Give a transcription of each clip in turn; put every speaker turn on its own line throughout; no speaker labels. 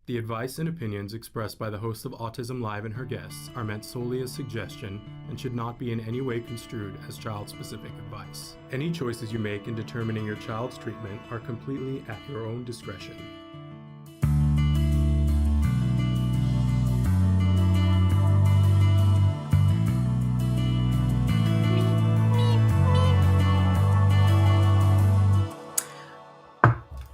The advice and opinions expressed by the host of Autism Live and her guests are meant solely as suggestion and should not be in any way construed as child-specific advice. Any choices you make in determining your child's treatment are completely at your own discretion.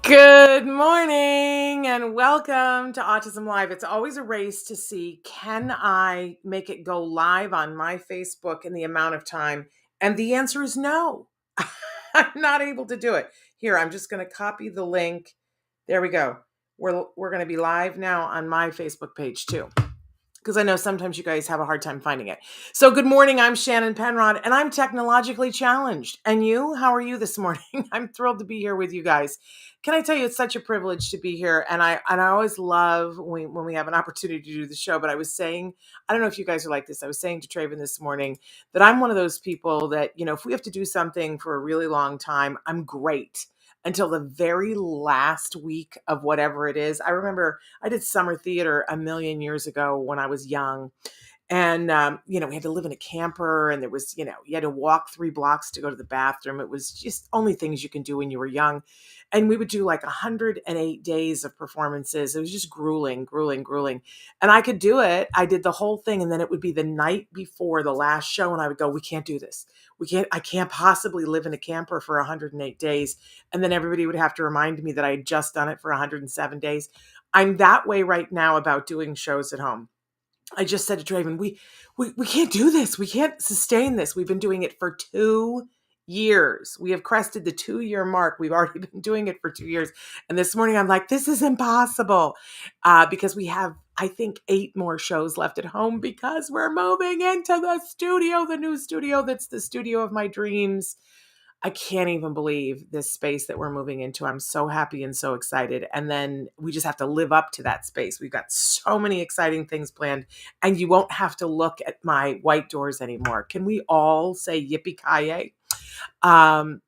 Good morning and welcome to Autism Live. It's always a race to see, can I make it go live on my Facebook in the amount of time? And the answer is no. I'm not able to do it. Here, I'm just going to copy the link. There we go. We're going to be live now on my Facebook page too, because I know sometimes you guys have a hard time finding it. So good morning, I'm Shannon Penrod, and I'm technologically challenged. And you, how are you this morning? I'm thrilled to be here with you guys. Can I tell you, it's such a privilege to be here. And I always love when we have an opportunity to do the show. But I was saying, I don't know if you guys are like this. I was saying to Traven this morning that I'm one of those people that, if we have to do something for a really long time, I'm great until the very last week of whatever it is. I remember I did summer theater a million years ago when I was young. And, we had to live in a camper, and there was, you had to walk 3 blocks to go to the bathroom. It was just only things you can do when you were young. And we would do like 108 days of performances. It was just grueling. And I could do it. I did the whole thing. And then it would be the night before the last show. And I would go, we can't do this. I can't possibly live in a camper for 108 days. And then everybody would have to remind me that I had just done it for 107 days. I'm that way right now about doing shows at home. I just said to Draven, we can't do this. We can't sustain this. We've been doing it for 2 years. We have crested the 2-year mark. We've already been doing it for 2 years. And this morning I'm like, this is impossible because we have, I think, 8 more shows left at home because we're moving into the studio, the new studio that's the studio of my dreams. I can't even believe this space that we're moving into. I'm so happy and so excited. And then we just have to live up to that space. We've got so many exciting things planned, and you won't have to look at my white doors anymore. Can we all say yippee-ki-yay? I'm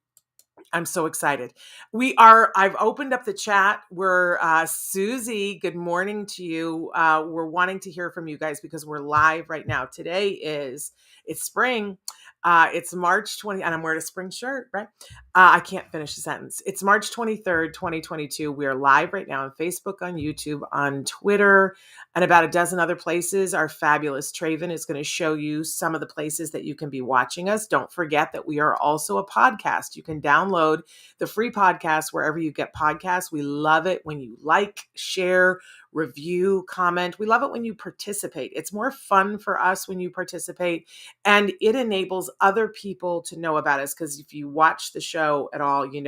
so excited. I've opened up the chat. We're Susie, good morning to you. We're wanting to hear from you guys because we're live right now. It's spring. It's March 20, and I'm wearing a spring shirt, right? I can't finish the sentence. It's March 23rd, 2022. We are live right now on Facebook, on YouTube, on Twitter, and about a dozen other places. Our fabulous Traven is going to show you some of the places that you can be watching us. Don't forget that we are also a podcast. You can download the free podcast wherever you get podcasts. We love it when you like, share, review, comment. We love it when you participate. It's more fun for us when you participate, and it enables other people to know about us. Because if you watch the show at all, we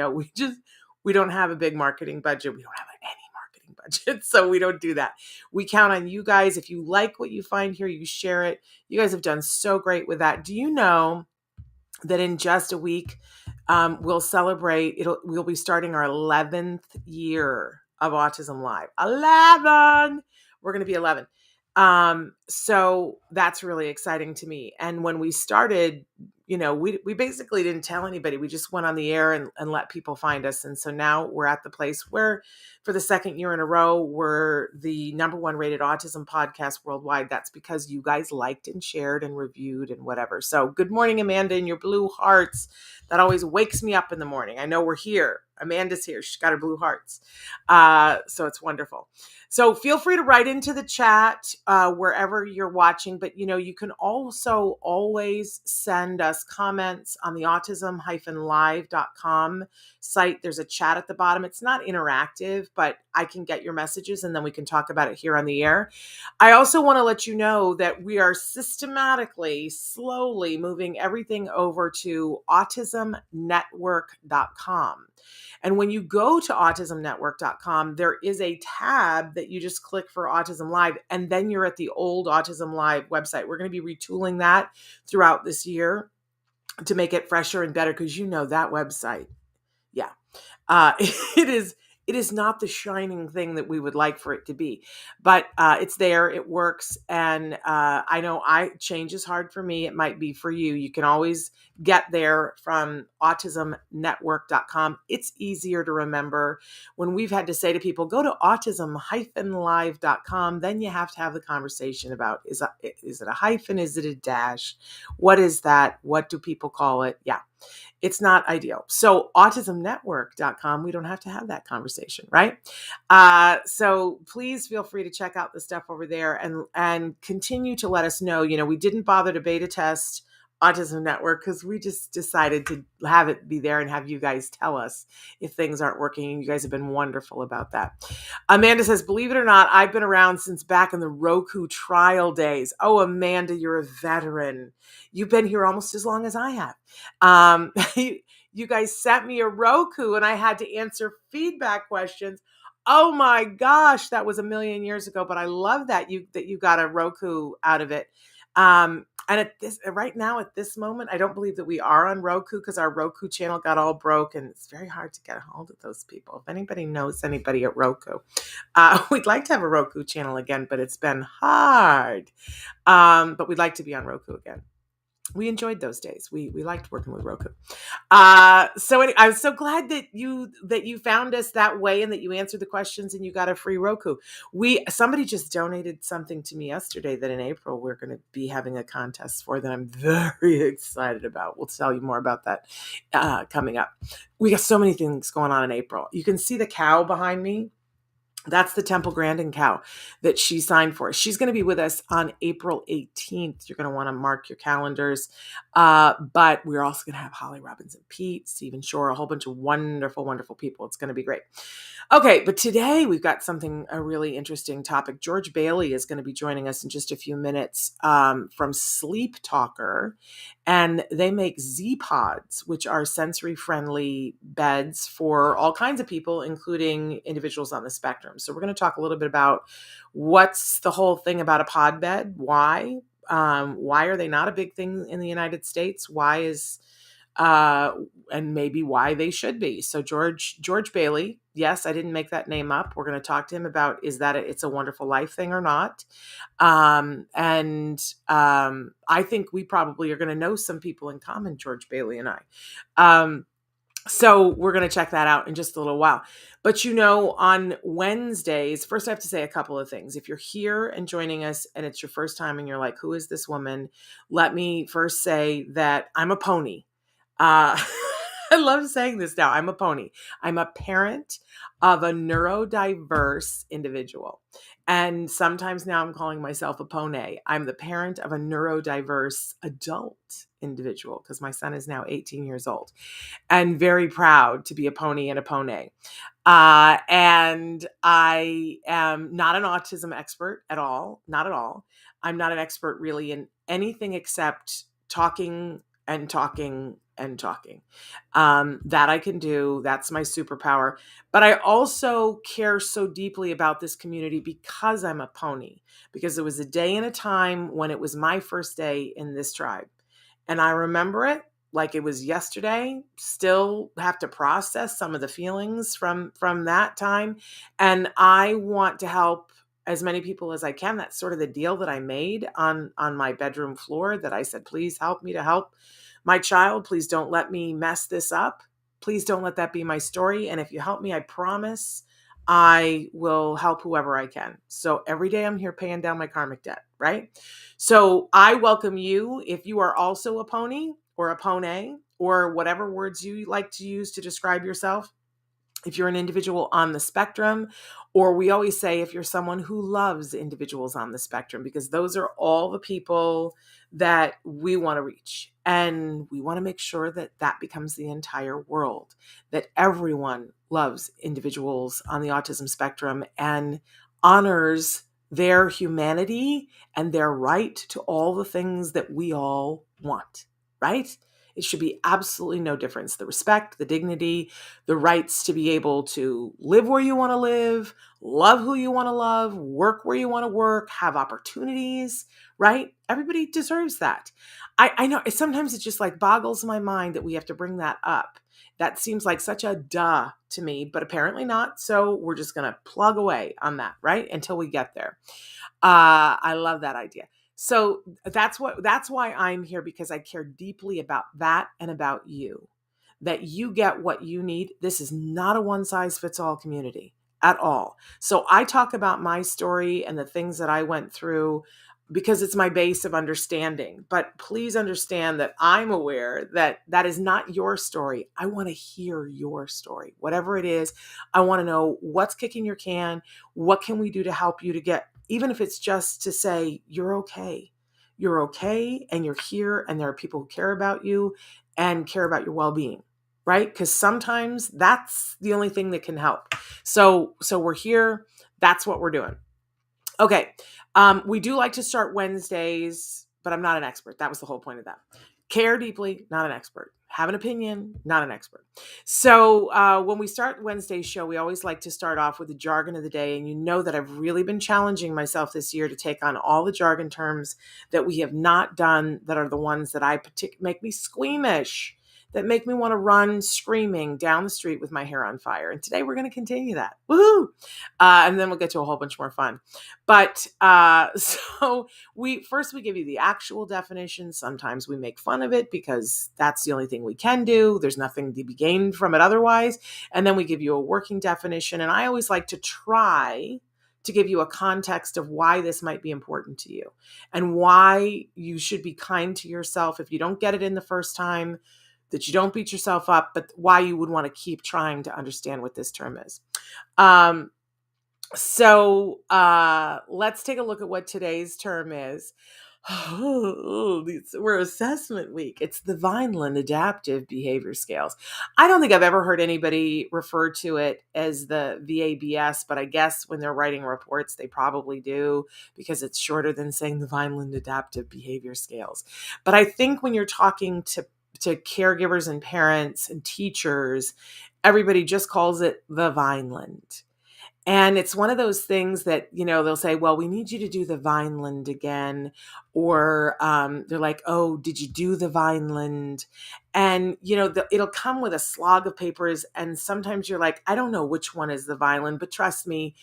don't have a big marketing budget. We don't have any marketing budget, so we don't do that. We count on you guys. If you like what you find here, you share it. You guys have done so great with that. Do you know that in just a week, we'll celebrate, we'll be starting our 11th year of Autism Live. 11! We're going to be 11. So that's really exciting to me. And when we started, we basically didn't tell anybody. We just went on the air and let people find us. And so now we're at the place where for the second year in a row, we're the #1 rated autism podcast worldwide. That's because you guys liked and shared and reviewed and whatever. So good morning, Amanda, and your blue hearts. That always wakes me up in the morning. I know we're here. Amanda's here. She's got her blue hearts. So it's wonderful. So feel free to write into the chat wherever you're watching. But, you can also always send us comments on the autism-live.com site. There's a chat at the bottom. It's not interactive, but I can get your messages and then we can talk about it here on the air. I also want to let you know that we are systematically, slowly moving everything over to autismnetwork.com. And when you go to autismnetwork.com, there is a tab that you just click for Autism Live, and then you're at the old Autism Live website. We're going to be retooling that throughout this year to make it fresher and better, because that website, yeah, it It is not the shining thing that we would like for it to be, but it's there. It works. And I know change is hard for me. It might be for you. You can always get there from autismnetwork.com. It's easier to remember. When we've had to say to people, go to autism-live.com, then you have to have the conversation about, is it a hyphen? Is it a dash? What is that? What do people call it? Yeah. It's not ideal. So autismnetwork.com, we don't have to have that conversation, right? So please feel free to check out the stuff over there and continue to let us know. We didn't bother to beta test Autism Network because we just decided to have it be there and have you guys tell us if things aren't working. And you guys have been wonderful about that. Amanda says, believe it or not, I've been around since back in the Roku trial days. Oh, Amanda, you're a veteran. You've been here almost as long as I have. You guys sent me a Roku and I had to answer feedback questions. Oh my gosh, that was a million years ago, but I love that you got a Roku out of it. And right now at this moment, I don't believe that we are on Roku because our Roku channel got all broke and it's very hard to get a hold of those people. If anybody knows anybody at Roku, we'd like to have a Roku channel again, but it's been hard. But we'd like to be on Roku again. We enjoyed those days. We liked working with Roku. So anyway, I was so glad that you found us that way and that you answered the questions and you got a free Roku. Somebody just donated something to me yesterday that in April we're going to be having a contest for that I'm very excited about. We'll tell you more about that coming up. We got so many things going on in April. You can see the cow behind me. That's the Temple Grandin cow that she signed for. She's going to be with us on April 18th. You're going to want to mark your calendars. But we're also going to have Holly Robinson Pete, Stephen Shore, a whole bunch of wonderful, wonderful people. It's going to be great. Okay, but today we've got a really interesting topic. George Bailey is going to be joining us in just a few minutes from Sleep Talker. And they make Zpods, which are sensory-friendly beds for all kinds of people, including individuals on the spectrum. So we're going to talk a little bit about what's the whole thing about a pod bed, why are they not a big thing in the United States, and maybe why they should be. So George Bailey, yes, I didn't make that name up. We're going to talk to him about, is that It's a Wonderful Life thing or not? I think we probably are going to know some people in common, George Bailey and I. So we're going to check that out in just a little while. But on Wednesdays, first I have to say a couple of things. If you're here and joining us and it's your first time and you're like, who is this woman? Let me first say that I'm a pony. I love saying this now. I'm a pony. I'm a parent of a neurodiverse individual. And sometimes now I'm calling myself a pony. I'm the parent of a neurodiverse adult individual because my son is now 18 years old and very proud to be a pony and a pony. And I am not an autism expert at all. Not at all. I'm not an expert really in anything except talking and talking and talking. That I can do. That's my superpower. But I also care so deeply about this community because I'm a pony, because there was a day and a time when it was my first day in this tribe. And I remember it like it was yesterday, still have to process some of the feelings from that time. And I want to help as many people as I can. That's sort of the deal that I made on my bedroom floor, that I said, please help me to help my child. Please don't let me mess this up. Please don't let that be my story. And if you help me, I promise I will help whoever I can. So every day I'm here paying down my karmic debt, right? So I welcome you if you are also a pony or a pony or whatever words you like to use to describe yourself. If you're an individual on the spectrum, or we always say if you're someone who loves individuals on the spectrum, because those are all the people that we want to reach. And we want to make sure that that becomes the entire world, that everyone loves individuals on the autism spectrum and honors their humanity and their right to all the things that we all want, right? It should be absolutely no difference. The respect, the dignity, the rights to be able to live where you want to live, love who you want to love, work where you want to work, have opportunities, right? Everybody deserves that. I know sometimes it just like boggles my mind that we have to bring that up. That seems like such a duh to me, but apparently not. So we're just going to plug away on that, right? Until we get there. I love that idea. So that's why I'm here, because I care deeply about that and about you, that you get what you need. This is not a one size fits all community at all. So I talk about my story and the things that I went through because it's my base of understanding. But please understand that I'm aware that that is not your story. I want to hear your story, whatever it is. I want to know what's kicking your can. What can we do to help you to get, even if it's just to say, you're okay. You're okay and you're here and there are people who care about you and care about your well-being, right? Because sometimes that's the only thing that can help. So we're here. That's what we're doing. Okay. We do like to start Wednesdays, but I'm not an expert. That was the whole point of that. Care deeply, not an expert. Have an opinion, not an expert. So when we start Wednesday's show, we always like to start off with the jargon of the day. And you know that I've really been challenging myself this year to take on all the jargon terms that we have not done, that are the ones that make me squeamish, that make me want to run screaming down the street with my hair on fire. And today we're going to continue that. Woohoo! And then we'll get to a whole bunch more fun. But so we give you the actual definition. Sometimes we make fun of it because that's the only thing we can do. There's nothing to be gained from it otherwise. And then we give you a working definition. And I always like to try to give you a context of why this might be important to you and why you should be kind to yourself if you don't get it in the first time, that you don't beat yourself up, but why you would want to keep trying to understand what this term is. So let's take a look at what today's term is. We're assessment week. It's the Vineland Adaptive Behavior Scales. I don't think I've ever heard anybody refer to it as the VABS, but I guess when they're writing reports, they probably do, because it's shorter than saying the Vineland Adaptive Behavior Scales. But I think when you're talking to caregivers and parents and teachers, everybody just calls it the Vineland. And it's one of those things that, they'll say, well, we need you to do the Vineland again. Or they're like, oh, did you do the Vineland? And, it'll come with a slog of papers. And sometimes you're like, I don't know which one is the Vineland, but trust me,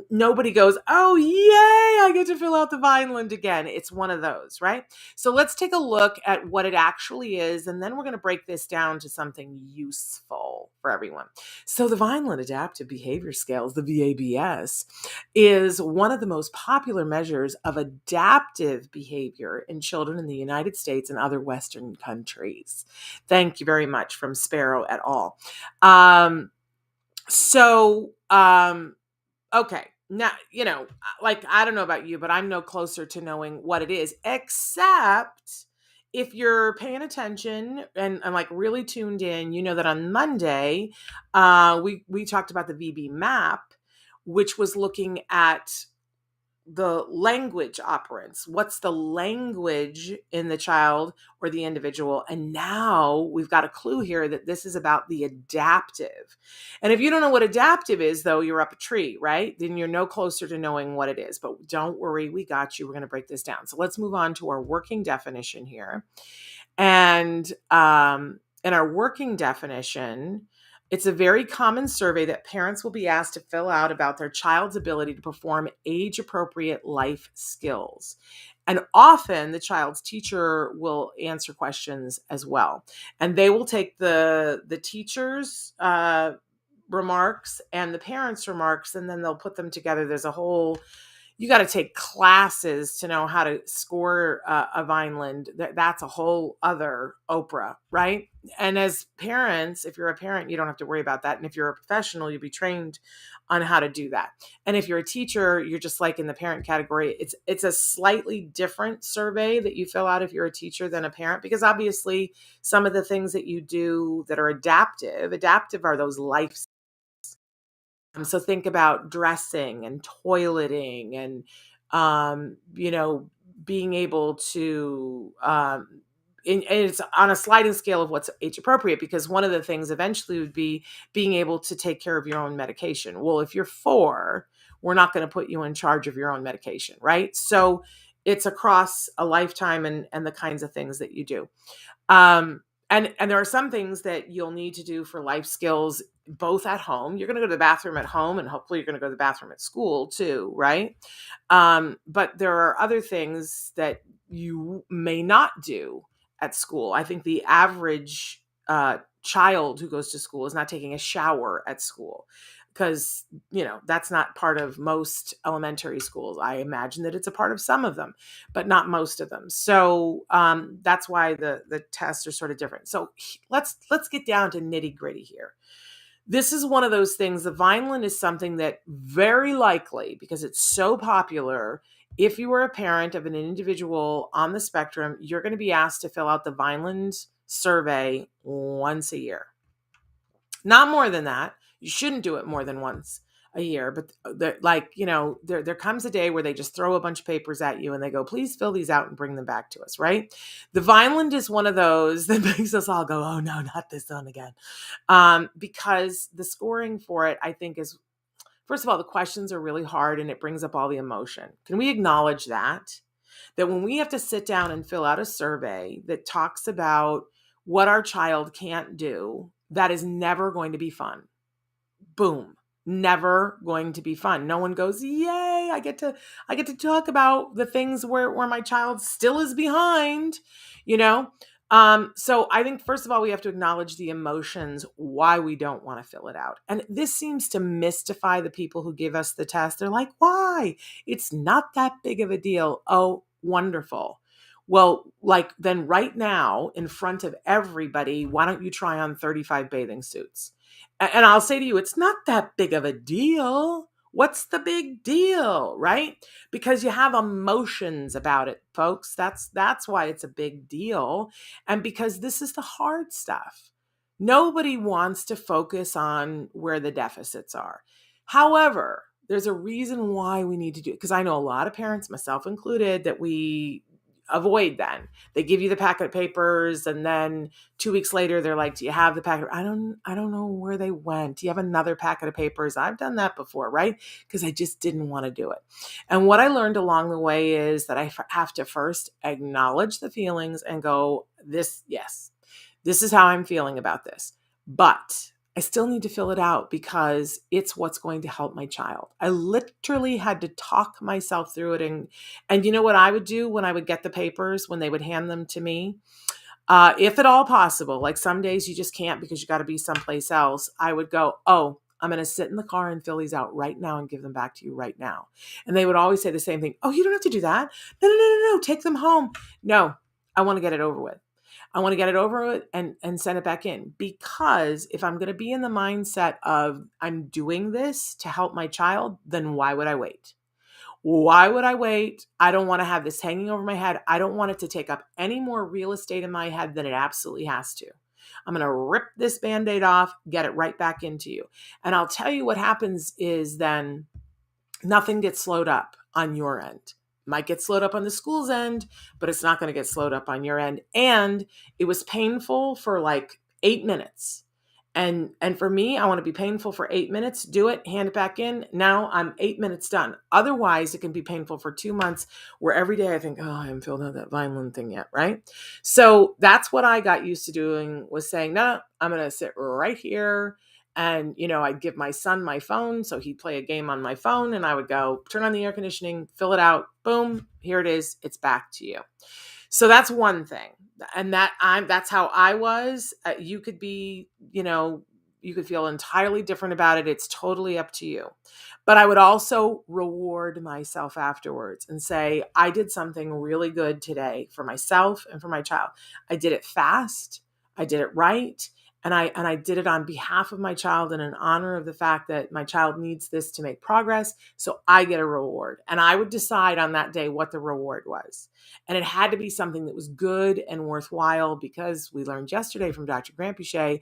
nobody goes, oh, yay, I get to fill out the Vineland again. It's one of those, right? So let's take a look at what it actually is. And then we're going to break this down to something useful for everyone. So the Vineland Adaptive Behavior Scales, the VABS, is one of the most popular measures of adaptive behavior in children in the United States and other Western countries. Thank you very much, from Sparrow et al. Okay. Now, I don't know about you, but I'm no closer to knowing what it is, except if you're paying attention and like really tuned in, you know that on Monday, we talked about the VB map, which was looking at the language operants. What's the language in the child or the individual? And now we've got a clue here that this is about the adaptive. And if you don't know what adaptive is, though, you're up a tree, right? Then you're no closer to knowing what it is. But don't worry, we got you. We're going to break this down. So let's move on to our working definition here. And in our working definition, it's a very common survey that parents will be asked to fill out about their child's ability to perform age-appropriate life skills. And often the child's teacher will answer questions as well. And they will take the teacher's remarks and the parents' remarks, and then they'll put them together. There's a whole... You got to take classes to know how to score a Vineland. That's a whole other Oprah, right? And as parents, if you're a parent, you don't have to worry about that. And if you're a professional, you'll be trained on how to do that. And if you're a teacher, you're just like in the parent category. It's a slightly different survey that you fill out if you're a teacher than a parent, because obviously some of the things that you do that are adaptive are those life. So think about dressing and toileting and, being able to it's on a sliding scale of what's age appropriate, because one of the things eventually would be being able to take care of your own medication. Well, if you're 4, we're not going to put you in charge of your own medication, right? So it's across a lifetime and the kinds of things that you do. And there are some things that you'll need to do for life skills, both at home. You're going to go to the bathroom at home, and hopefully you're going to go to the bathroom at school too, right? But there are other things that you may not do at school. I think the average child who goes to school is not taking a shower at school, because that's not part of most elementary schools. I imagine that it's a part of some of them, but not most of them. So that's why the tests are sort of different. So let's get down to nitty gritty here. This is one of those things. The Vineland is something that very likely, because it's so popular, if you were a parent of an individual on the spectrum, you're going to be asked to fill out the Vineland survey once a year. Not more than that. You shouldn't do it more than once a year, but there comes a day where they just throw a bunch of papers at you and they go, please fill these out and bring them back to us, right? The Vineland is one of those that makes us all go, oh no, not this one again. Because the scoring for it, I think, is, first of all, the questions are really hard and it brings up all the emotion. Can we acknowledge that when we have to sit down and fill out a survey that talks about what our child can't do, that is never going to be fun. Boom. Never going to be fun. No one goes, yay, I get to talk about the things where my child still is behind, So I think, first of all, we have to acknowledge the emotions, why we don't want to fill it out. And this seems to mystify the people who give us the test. They're like, why? It's not that big of a deal. Oh, wonderful. Well, then right now, in front of everybody, why don't you try on 35 bathing suits? And I'll say to you, it's not that big of a deal. What's the big deal, right? Because you have emotions about it, folks. That's why it's a big deal. And because this is the hard stuff. Nobody wants to focus on where the deficits are. However, there's a reason why we need to do it. Because I know a lot of parents, myself included, that we avoid then. They give you the packet of papers, and then 2 weeks later they're like, do you have the packet? I don't know where they went. Do you have another packet of papers? I've done that before, right? Because I just didn't want to do it. And what I learned along the way is that I have to first acknowledge the feelings and go, this is how I'm feeling about this. But I still need to fill it out because it's what's going to help my child. I literally had to talk myself through it. And you know what I would do when I would get the papers, when they would hand them to me? If at all possible, like some days you just can't because you got to be someplace else, I would go, oh, I'm going to sit in the car and fill these out right now and give them back to you right now. And they would always say the same thing. Oh, you don't have to do that. No, take them home. No, I want to get it over with. I want to get it over with and send it back in, because if I'm going to be in the mindset of I'm doing this to help my child, then why would I wait? Why would I wait? I don't want to have this hanging over my head. I don't want it to take up any more real estate in my head than it absolutely has to. I'm going to rip this Band-Aid off, get it right back into you. And I'll tell you what happens is then nothing gets slowed up on your end. Might get slowed up on the school's end, but it's not going to get slowed up on your end. And it was painful for like 8 minutes. And for me, I want to be painful for 8 minutes, do it, hand it back in. Now I'm 8 minutes done. Otherwise, it can be painful for 2 months where every day I think, oh, I haven't filled out that Vineland thing yet, right? So that's what I got used to doing, was saying, no, I'm going to sit right here. And, I'd give my son my phone, so he'd play a game on my phone, and I would go, turn on the air conditioning, fill it out, boom, here it is, it's back to you. So that's one thing. And that's how I was. You could be, you could feel entirely different about it. It's totally up to you. But I would also reward myself afterwards and say, I did something really good today for myself and for my child. I did it fast. I did it right. And I did it on behalf of my child and in honor of the fact that my child needs this to make progress. So I get a reward. And I would decide on that day what the reward was. And it had to be something that was good and worthwhile, because we learned yesterday from Dr. Grampuchet,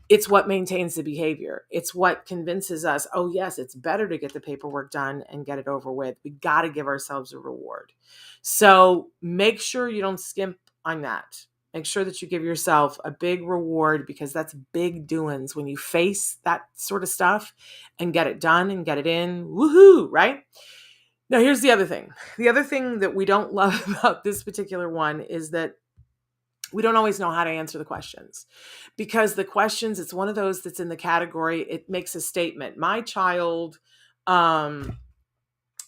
it's what maintains the behavior. It's what convinces us, oh yes, it's better to get the paperwork done and get it over with. We got to give ourselves a reward. So make sure you don't skimp on that. Make sure that you give yourself a big reward, because that's big doings when you face that sort of stuff and get it done and get it in. Woohoo, right? Now, here's the other thing. The other thing that we don't love about this particular one is that we don't always know how to answer the questions, because the questions, it's one of those that's in the category, it makes a statement. My child,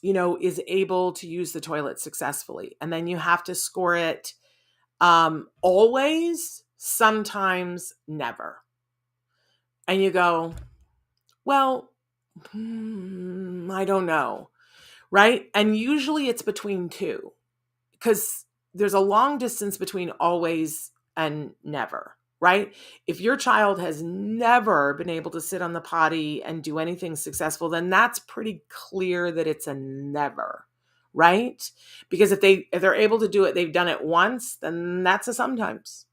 is able to use the toilet successfully. And then you have to score it always, sometimes, never. And you go, well, I don't know. Right? And usually it's between two, because there's a long distance between always and never, right? If your child has never been able to sit on the potty and do anything successful, then that's pretty clear that it's a never, right? Because if they're able to do it, they've done it once, then that's a sometimes,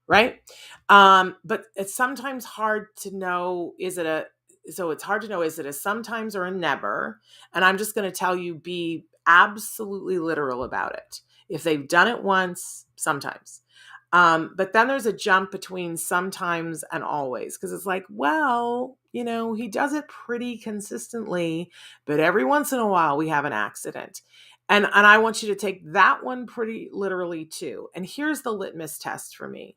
right? But it's sometimes hard to know, it's hard to know, is it a sometimes or a never? And I'm just going to tell you, be absolutely literal about it. If they've done it once, sometimes. But then there's a jump between sometimes and always, because it's like, well, he does it pretty consistently, but every once in a while we have an accident. And I want you to take that one pretty literally too. And here's the litmus test for me.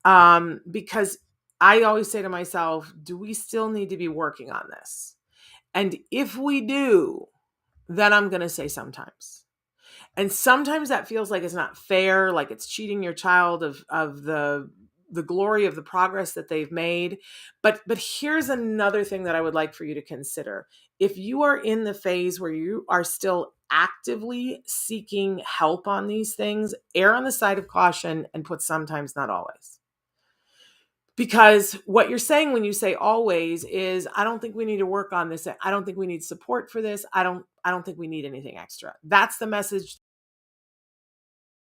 Because I always say to myself, do we still need to be working on this? And if we do, then I'm going to say sometimes. And sometimes that feels like it's not fair, like it's cheating your child of the glory of the progress that they've made. But here's another thing that I would like for you to consider. If you are in the phase where you are still actively seeking help on these things, err on the side of caution and put sometimes, not always. Because what you're saying when you say always is, I don't think we need to work on this. I don't think we need support for this. I don't think we need anything extra. That's the message,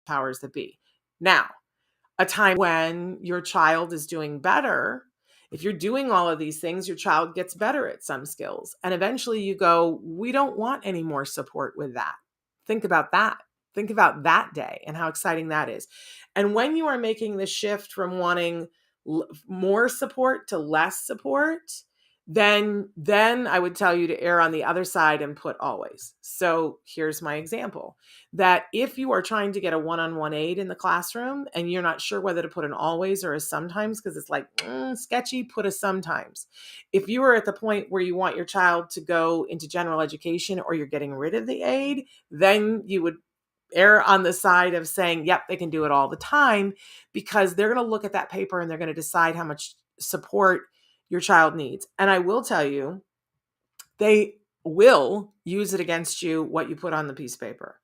powers that be. Now, a time when your child is doing better, if you're doing all of these things, your child gets better at some skills. And eventually you go, we don't want any more support with that. Think about that. Think about that day and how exciting that is. And when you are making the shift from wanting more support to less support, then I would tell you to err on the other side and put always. So here's my example, that if you are trying to get a one-on-one aid in the classroom and you're not sure whether to put an always or a sometimes, because it's like sketchy, put a sometimes. If you are at the point where you want your child to go into general education or you're getting rid of the aid, then you would err on the side of saying, yep, they can do it all the time, because they're going to look at that paper and they're going to decide how much support your child needs. And I will tell you, they will use it against you, what you put on the piece of paper.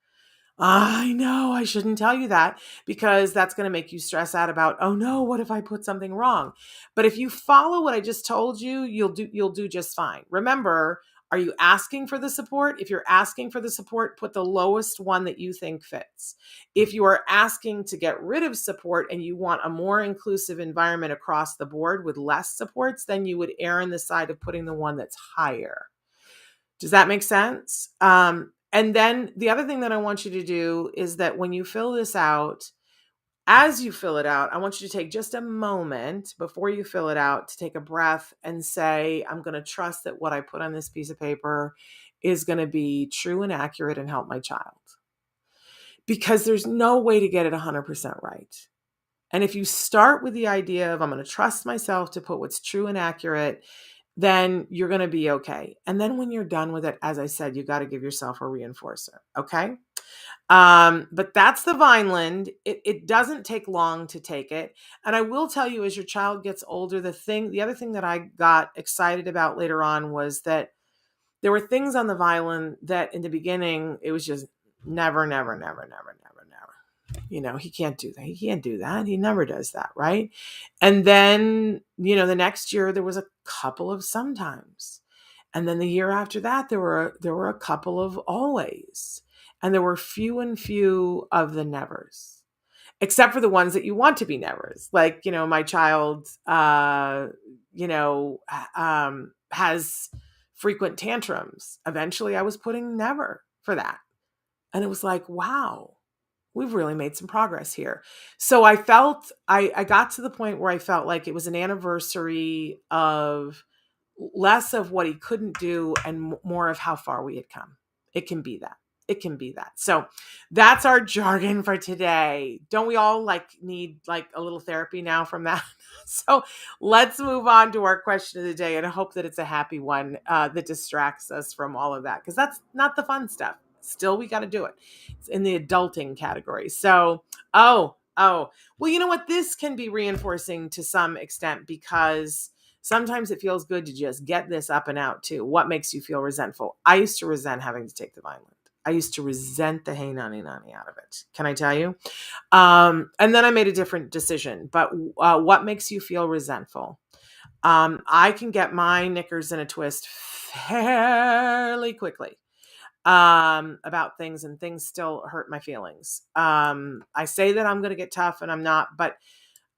I know I shouldn't tell you that, because that's going to make you stress out about, oh no, what if I put something wrong? But if you follow what I just told you, you'll do just fine. Remember, are you asking for the support? If you're asking for the support, put the lowest one that you think fits. If you are asking to get rid of support and you want a more inclusive environment across the board with less supports, then you would err on the side of putting the one that's higher. Does that make sense? And then the other thing that I want you to do is that when you fill this out, as you fill it out, I want you to take just a moment before you fill it out to take a breath and say, I'm going to trust that what I put on this piece of paper is going to be true and accurate and help my child. Because there's no way to get it 100% right. And if you start with the idea of, I'm going to trust myself to put what's true and accurate, then you're going to be okay. And then when you're done with it, as I said, you got to give yourself a reinforcer. Okay. But that's the Vineland. It doesn't take long to take it. And I will tell you, as your child gets older, the other thing that I got excited about later on was that there were things on the Vineland that in the beginning, it was just never, never, never, never, never, never. He can't do that. He can't do that. He never does that. Right. And then, the next year there was a couple of sometimes. And then the year after that, there were a couple of always. And there were few and few of the nevers, except for the ones that you want to be nevers. Like, my child, has frequent tantrums. Eventually I was putting never for that. And it was like, wow, we've really made some progress here. So I felt, I got to the point where I felt like it was an anniversary of less of what he couldn't do and more of how far we had come. It can be that. It can be that. So that's our jargon for today. Don't we all need a little therapy now from that? So let's move on to our question of the day, and I hope that it's a happy one that distracts us from all of that, because that's not the fun stuff. Still, we got to do it. It's in the adulting category. So, well, you know what? This can be reinforcing to some extent, because sometimes it feels good to just get this up and out too. What makes you feel resentful? I used to resent having to take the Vineland. I used to resent the hey nanny nanny out of it. Can I tell you? And then I made a different decision. But what makes you feel resentful? I can get my knickers in a twist fairly quickly about things, and things still hurt my feelings. I say that I'm going to get tough, and I'm not, but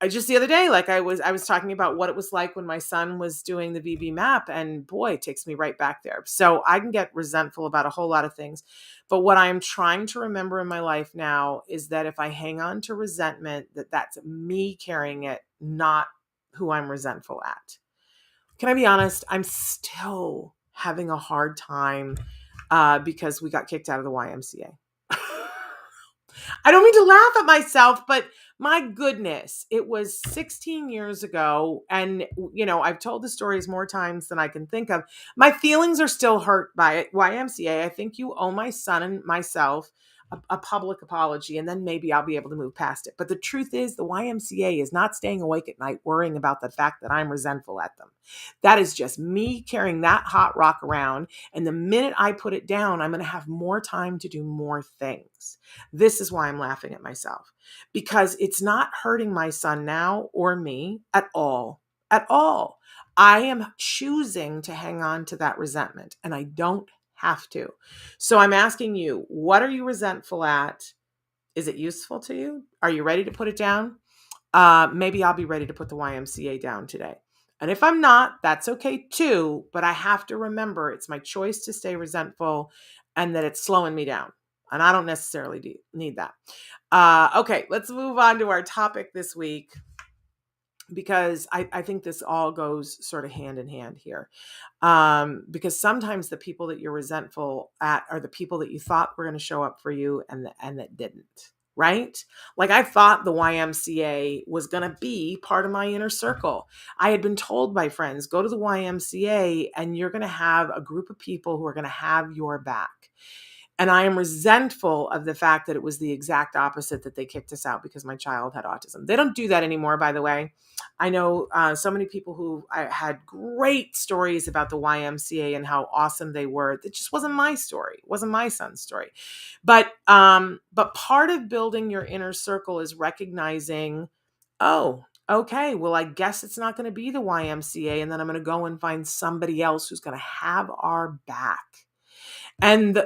I just the other day, I was talking about what it was like when my son was doing the VB map, and boy, it takes me right back there. So I can get resentful about a whole lot of things. But what I'm trying to remember in my life now is that if I hang on to resentment, that's me carrying it, not who I'm resentful at. Can I be honest? I'm still having a hard time because we got kicked out of the YMCA. I don't mean to laugh at myself, but my goodness, it was 16 years ago. And, I've told the stories more times than I can think of. My feelings are still hurt by it. YMCA, I think you owe my son and myself a public apology, and then maybe I'll be able to move past it. But the truth is, the YMCA is not staying awake at night worrying about the fact that I'm resentful at them. That is just me carrying that hot rock around. And the minute I put it down, I'm going to have more time to do more things. This is why I'm laughing at myself, because it's not hurting my son now or me at all. At all. I am choosing to hang on to that resentment, and I don't have to. So I'm asking you, what are you resentful at? Is it useful to you? Are you ready to put it down? Maybe I'll be ready to put the YMCA down today. And if I'm not, that's okay too. But I have to remember it's my choice to stay resentful, and that it's slowing me down. And I don't necessarily need that. Okay, let's move on to our topic this week, because I think this all goes sort of hand in hand here. Because sometimes the people that you're resentful at are the people that you thought were going to show up for you, and that didn't. Right? Like, I thought the YMCA was going to be part of my inner circle. I had been told by friends, go to the YMCA and you're going to have a group of people who are going to have your back. And I am resentful of the fact that it was the exact opposite, that they kicked us out because my child had autism. They don't do that anymore, by the way. I know so many people who had great stories about the YMCA and how awesome they were. It just wasn't my story. It wasn't my son's story. But part of building your inner circle is recognizing, oh, okay, well, I guess it's not going to be the YMCA. And then I'm going to go and find somebody else who's going to have our back. And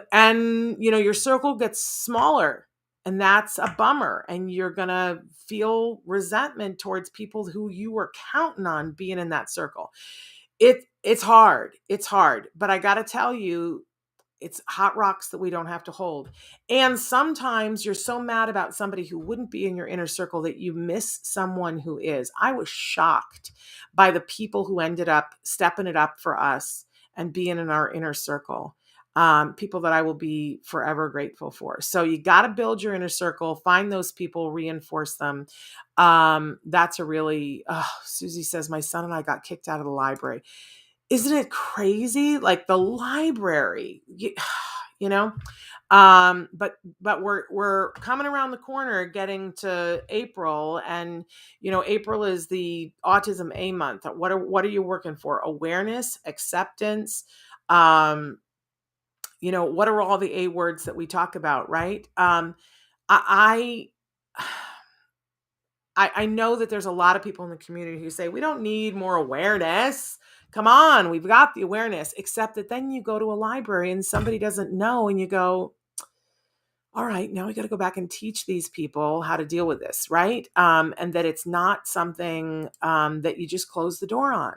your circle gets smaller, and that's a bummer, and you're going to feel resentment towards people who you were counting on being in that circle. It's hard, but I got to tell you, it's hot rocks that we don't have to hold. And sometimes you're so mad about somebody who wouldn't be in your inner circle that you miss someone who is. I was shocked by the people who ended up stepping it up for us and being in our inner circle. People that I will be forever grateful for. So you got to build your inner circle, find those people, reinforce them. That's a really, Susie says, my son and I got kicked out of the library. Isn't it crazy? Like, the library, but we're coming around the corner, getting to April, and April is the Autism A month. What are you working for? Awareness, acceptance, what are all the A words that we talk about, right? I know that there's a lot of people in the community who say, we don't need more awareness. Come on, we've got the awareness, except that then you go to a library and somebody doesn't know, and you go, all right, now we got to go back and teach these people how to deal with this, right? And that it's not something that you just close the door on.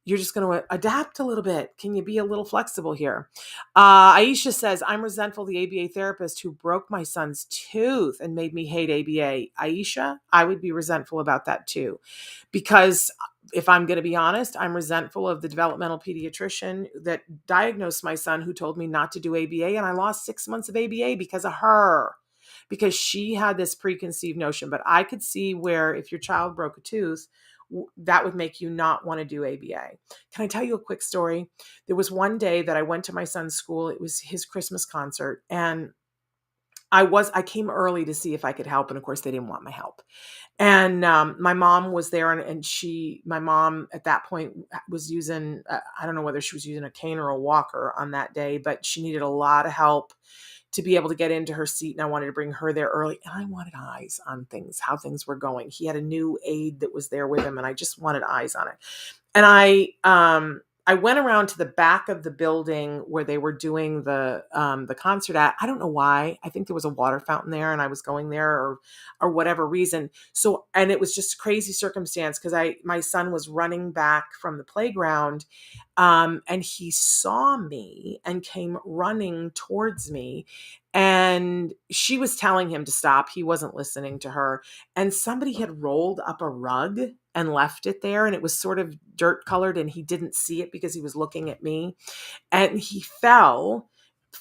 you're just going to adapt a little bit. Can you be a little flexible here? Aisha says, I'm resentful of the ABA therapist who broke my son's tooth and made me hate ABA. Aisha, I would be resentful about that too. Because if I'm going to be honest, I'm resentful of the developmental pediatrician that diagnosed my son who told me not to do ABA. And I lost 6 months of ABA because of her, because she had this preconceived notion. But I could see where if your child broke a tooth, that would make you not want to do ABA. Can I tell you a quick story? There was one day that I went to my son's school. It was his Christmas concert. And I came early to see if I could help. And of course, they didn't want my help. And my mom was there, and my mom at that point was using, I don't know whether she was using a cane or a walker on that day, but she needed a lot of help to be able to get into her seat. And I wanted to bring her there early. And I wanted eyes on things, how things were going. He had a new aide that was there with him, and I just wanted eyes on it. And I went around to the back of the building where they were doing the concert at. I don't know why. I think there was a water fountain there, and I was going there or whatever reason. So, and it was just a crazy circumstance because my son was running back from the playground, and he saw me and came running towards me. And she was telling him to stop. He wasn't listening to her. And somebody had rolled up a rug and left it there. And it was sort of dirt colored, and he didn't see it because he was looking at me. And he fell,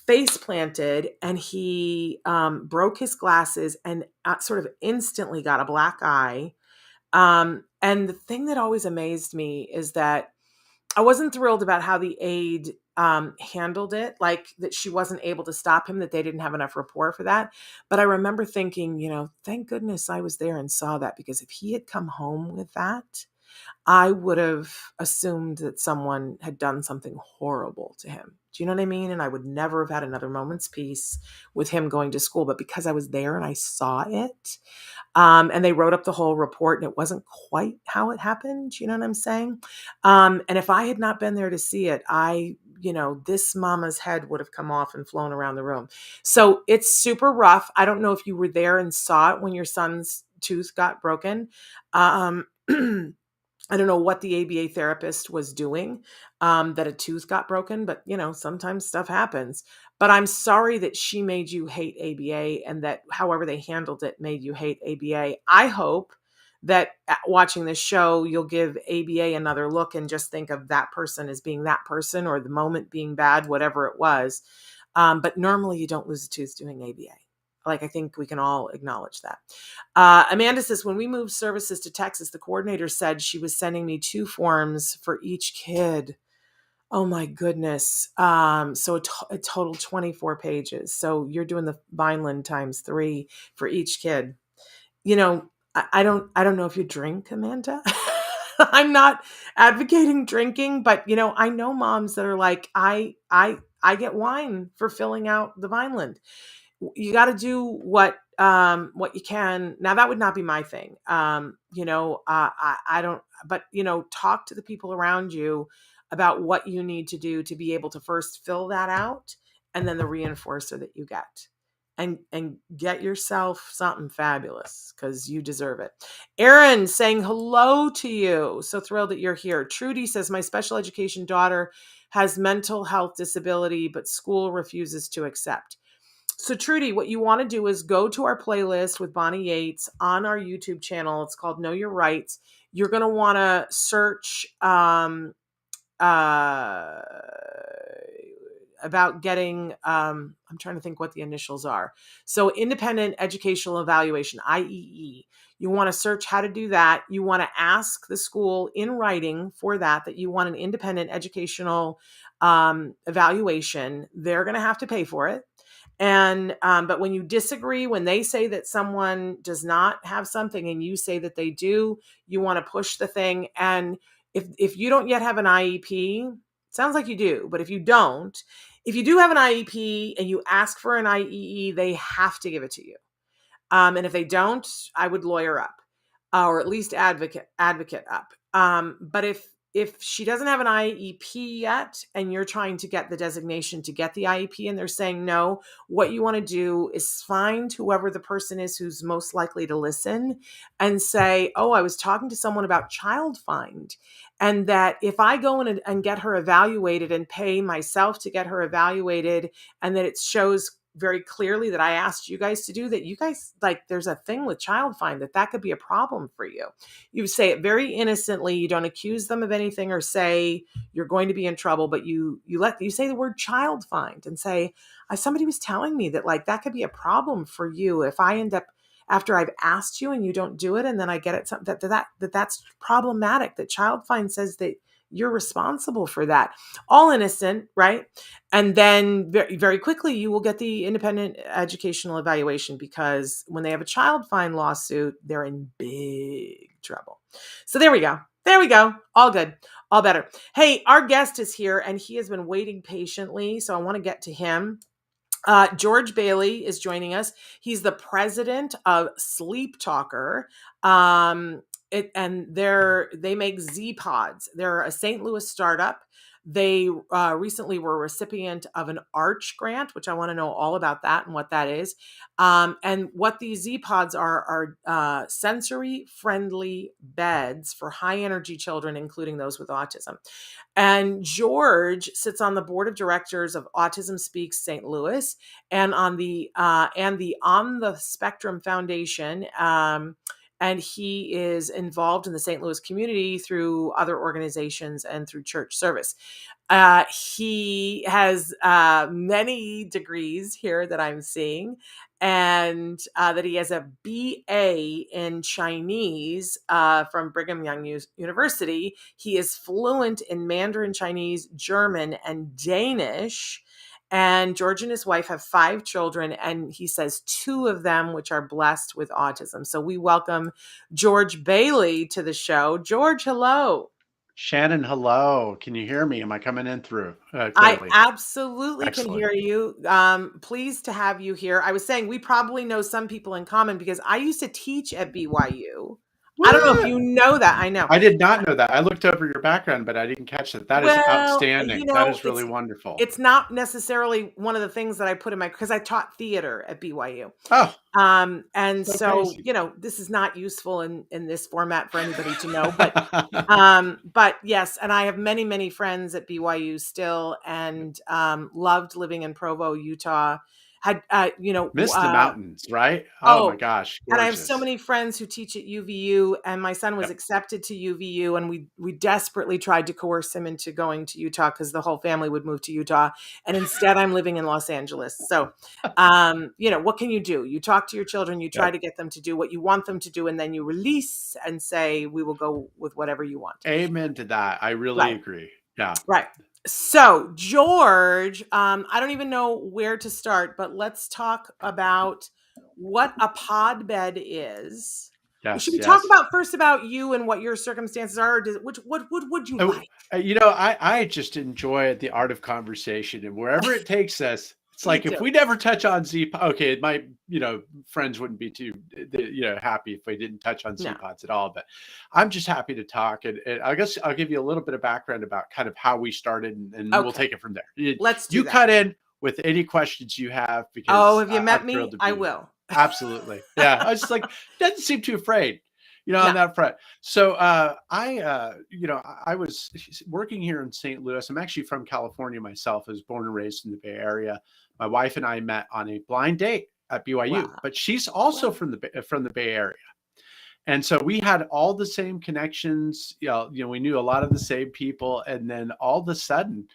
face planted, and he broke his glasses and sort of instantly got a black eye. And the thing that always amazed me is that I wasn't thrilled about how the aide handled it, like that she wasn't able to stop him, that they didn't have enough rapport for that. But I remember thinking, thank goodness I was there and saw that, because if he had come home with that, I would have assumed that someone had done something horrible to him. Do you know what I mean? And I would never have had another moment's peace with him going to school. But because I was there and I saw it, and they wrote up the whole report, and it wasn't quite how it happened. You know what I'm saying? And if I had not been there to see it, this mama's head would have come off and flown around the room. So it's super rough. I don't know if you were there and saw it when your son's tooth got broken. I don't know what the ABA therapist was doing, that a tooth got broken, but sometimes stuff happens. But I'm sorry that she made you hate ABA, and that however they handled it made you hate ABA. I hope that watching this show, you'll give ABA another look and just think of that person as being that person, or the moment being bad, whatever it was. But normally you don't lose a tooth doing ABA. Like, I think we can all acknowledge that. Amanda says, when we moved services to Texas, the coordinator said she was sending me 2 forms for each kid. Oh my goodness. So a total 24 pages. So you're doing the Vineland times 3 for each kid. I don't know if you drink, Amanda. I'm not advocating drinking, but I know moms that are like, I get wine for filling out the Vineland. You got to do what you can. Now, that would not be my thing. I don't, but talk to the people around you about what you need to do to be able to first fill that out, and then the reinforcer that you get, and get yourself something fabulous, because you deserve it. Erin saying hello to you. So thrilled that you're here. Trudy says, my special education daughter has mental health disability, but school refuses to accept. So Trudy, what you want to do is go to our playlist with Bonnie Yates on our YouTube channel. It's called Know Your Rights. You're going to want to search about getting, I'm trying to think what the initials are. So Independent Educational Evaluation, IEE. You want to search how to do that. You want to ask the school in writing for that you want an independent educational evaluation. They're going to have to pay for it. And, but when you disagree, when they say that someone does not have something and you say that they do, you want to push the thing. And if you don't yet have an IEP, sounds like you do, but if you don't, if you do have an IEP and you ask for an IEE, they have to give it to you. And if they don't, I would lawyer up, or at least advocate up. But if if she doesn't have an IEP yet and you're trying to get the designation to get the IEP and they're saying no, what you want to do is find whoever the person is who's most likely to listen and say, oh, I was talking to someone about child find. And that if I go in and get her evaluated and pay myself to get her evaluated, and that it shows very clearly that I asked you guys to do that, you guys, like, there's a thing with child find that could be a problem for you. You say it very innocently. You don't accuse them of anything or say you're going to be in trouble, but you say the word child find and say, somebody was telling me that, like, that could be a problem for you if I end up, after I've asked you and you don't do it, and then I get it, that's problematic, that child find says that you're responsible for that. All innocent, right? And then very, very quickly, you will get the independent educational evaluation, because when they have a child find lawsuit, they're in big trouble. So there we go. There we go. All good. All better. Hey, our guest is here and he has been waiting patiently. So I want to get to him. George Bailey is joining us. He's the president of Sleep Talker. They make Zpods. They're a St. Louis startup. They recently were a recipient of an Arch grant, which I want to know all about that and what that is. And what these Zpods are sensory-friendly beds for high-energy children, including those with autism. And George sits on the board of directors of Autism Speaks St. Louis and on the On the Spectrum Foundation. And he is involved in the St. Louis community through other organizations and through church service. He has many degrees here that I'm seeing, and that he has a BA in Chinese from Brigham Young University. He is fluent in Mandarin Chinese, German, and Danish. And George and his wife have 5 children, and he says 2 of them which are blessed with autism. So we welcome George Bailey to the show. George, hello.
Shannon, hello. Can you hear me? Am I coming in through
I
clearly?
absolutely can
Excellent.
hear you. Pleased to have you here. I was saying we probably know some people in common because I used to teach at BYU. I don't know if
What?
you know that. I know.
I did not know that. I looked over your background, but I didn't catch that. That is
Well,
outstanding. That is really wonderful.
it's not necessarily one of the things that I put in because I taught theater at BYU.
Oh,
And so,
crazy.
this is not useful in this format for anybody to know, but yes, and I have many, many friends at BYU still, and loved living in Provo, Utah. Had
Missed the mountains, right? Oh my gosh,
and I have so
gorgeous.
many friends who teach at UVU, and my son was
Yep.
accepted to UVU, and we desperately tried to coerce him into going to Utah because the whole family would move to Utah, and instead I'm living in Los Angeles. So, what can you do? You talk to your children, you try
Yep.
to get them to do what you want them to do, and then you release and say, we will go with whatever you want.
Amen to that. I really
Right.
agree. Yeah.
Right. So, George, I don't even know where to start, but let's talk about what a pod bed is. Should
Yes,
we talk
yes.
first about you and what your circumstances are? Or what would you like?
I just enjoy the art of conversation, and wherever it takes us, it's
Me
like if
too.
we never touch on okay, it might, friends wouldn't be too, happy if we didn't touch on
No.
Zpods at all. But I'm just happy to talk, and I guess I'll give you a little bit of background about kind of how we started, and we'll take it from there.
Let's do
You
that.
cut in with any questions you have,
Oh,
because
have you met
I'm
me?
thrilled to
I
be here.
will.
Absolutely, yeah. I was just like, doesn't seem too afraid.
No.
On that front. So I was working here in St. Louis. I'm actually from California myself. I was born and raised in the Bay Area. My wife and I met on a blind date at BYU,
Wow.
but she's also
Wow.
from the Bay Area. And so we had all the same connections. We knew a lot of the same people. And then all of a sudden,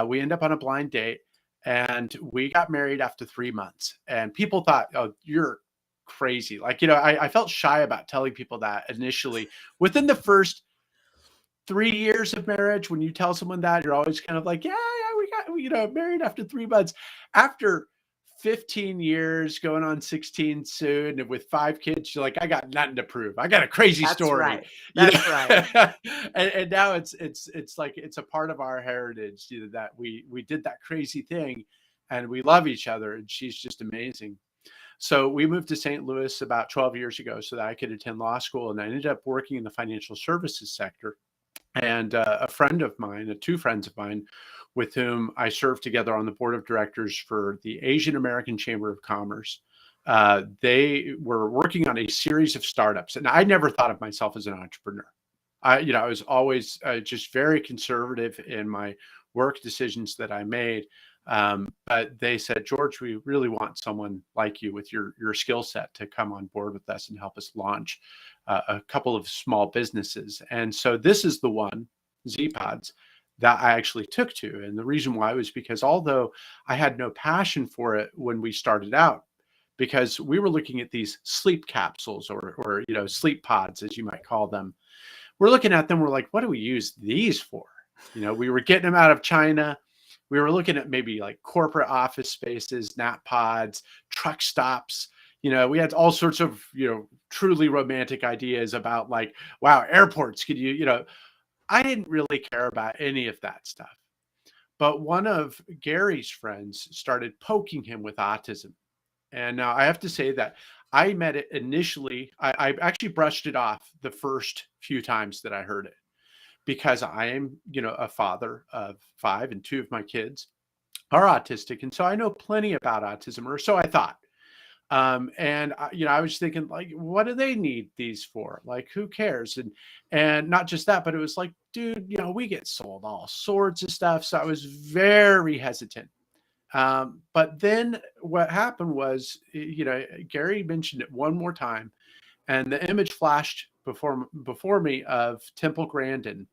we end up on a blind date, and we got married after 3 months. And people thought, "Oh, you're crazy." Like, I felt shy about telling people that initially. Within the first 3 years of marriage, when you tell someone that, you're always kind of like, yeah, we got, married after 3 months. After 15 years, going on 16 soon, and with 5 kids, you're like, I got nothing to prove. I got a crazy story.
Right. That's right.
And now it's like, it's a part of our heritage, that we did that crazy thing, and we love each other, and she's just amazing. So we moved to St. Louis about 12 years ago so that I could attend law school, and I ended up working in the financial services sector. And a friend of mine, two friends of mine, with whom I served together on the board of directors for the Asian American Chamber of Commerce. They were working on a series of startups, and I never thought of myself as an entrepreneur. I was always just very conservative in my work decisions that I made. But they said, George, we really want someone like you with your skill set to come on board with us and help us launch a couple of small businesses. And so this is the one, Zpods, that I actually took to. And the reason why was because although I had no passion for it when we started out, because we were looking at these sleep capsules or sleep pods, as you might call them. We're looking at them. We're like, what do we use these for? We were getting them out of China. We were looking at maybe like corporate office spaces, nap pods, truck stops. We had all sorts of, truly romantic ideas about like, wow, airports, could I didn't really care about any of that stuff. But one of Gary's friends started poking him with autism. And now I have to say that I met it initially. I actually brushed it off the first few times that I heard it because I am, a father of 5 and 2 of my kids are autistic. And so I know plenty about autism, or so I thought. I was thinking like, what do they need these for? Like, who cares? And not just that, but it was like, dude, we get sold all sorts of stuff. So I was very hesitant. But then what happened was, Gary mentioned it one more time, and the image flashed before me of Temple Grandin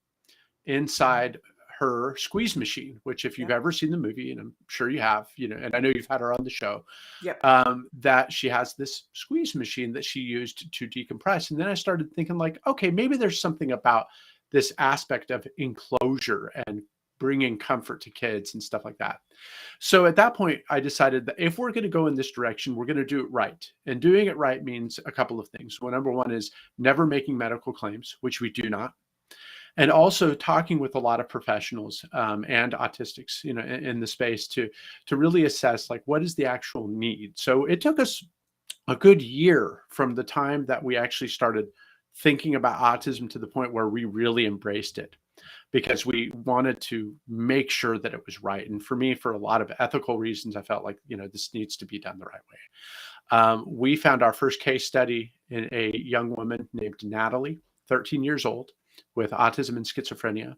inside her squeeze machine, which if you've ever seen the movie, and I'm sure you have, and I know you've had her on the show, that she has this squeeze machine that she used to decompress. And then I started thinking like, okay, maybe there's something about this aspect of enclosure and bringing comfort to kids and stuff like that. So at that point, I decided that if we're going to go in this direction, we're going to do it right. And doing it right means a couple of things. Well, number one is never making medical claims, which we do not. And also talking with a lot of professionals and autistics, in the space to really assess like what is the actual need. So it took us a good year from the time that we actually started thinking about autism to the point where we really embraced it, because we wanted to make sure that it was right. And for me, for a lot of ethical reasons, I felt like, this needs to be done the right way. We found our first case study in a young woman named Natalie, 13 years old, with autism and schizophrenia.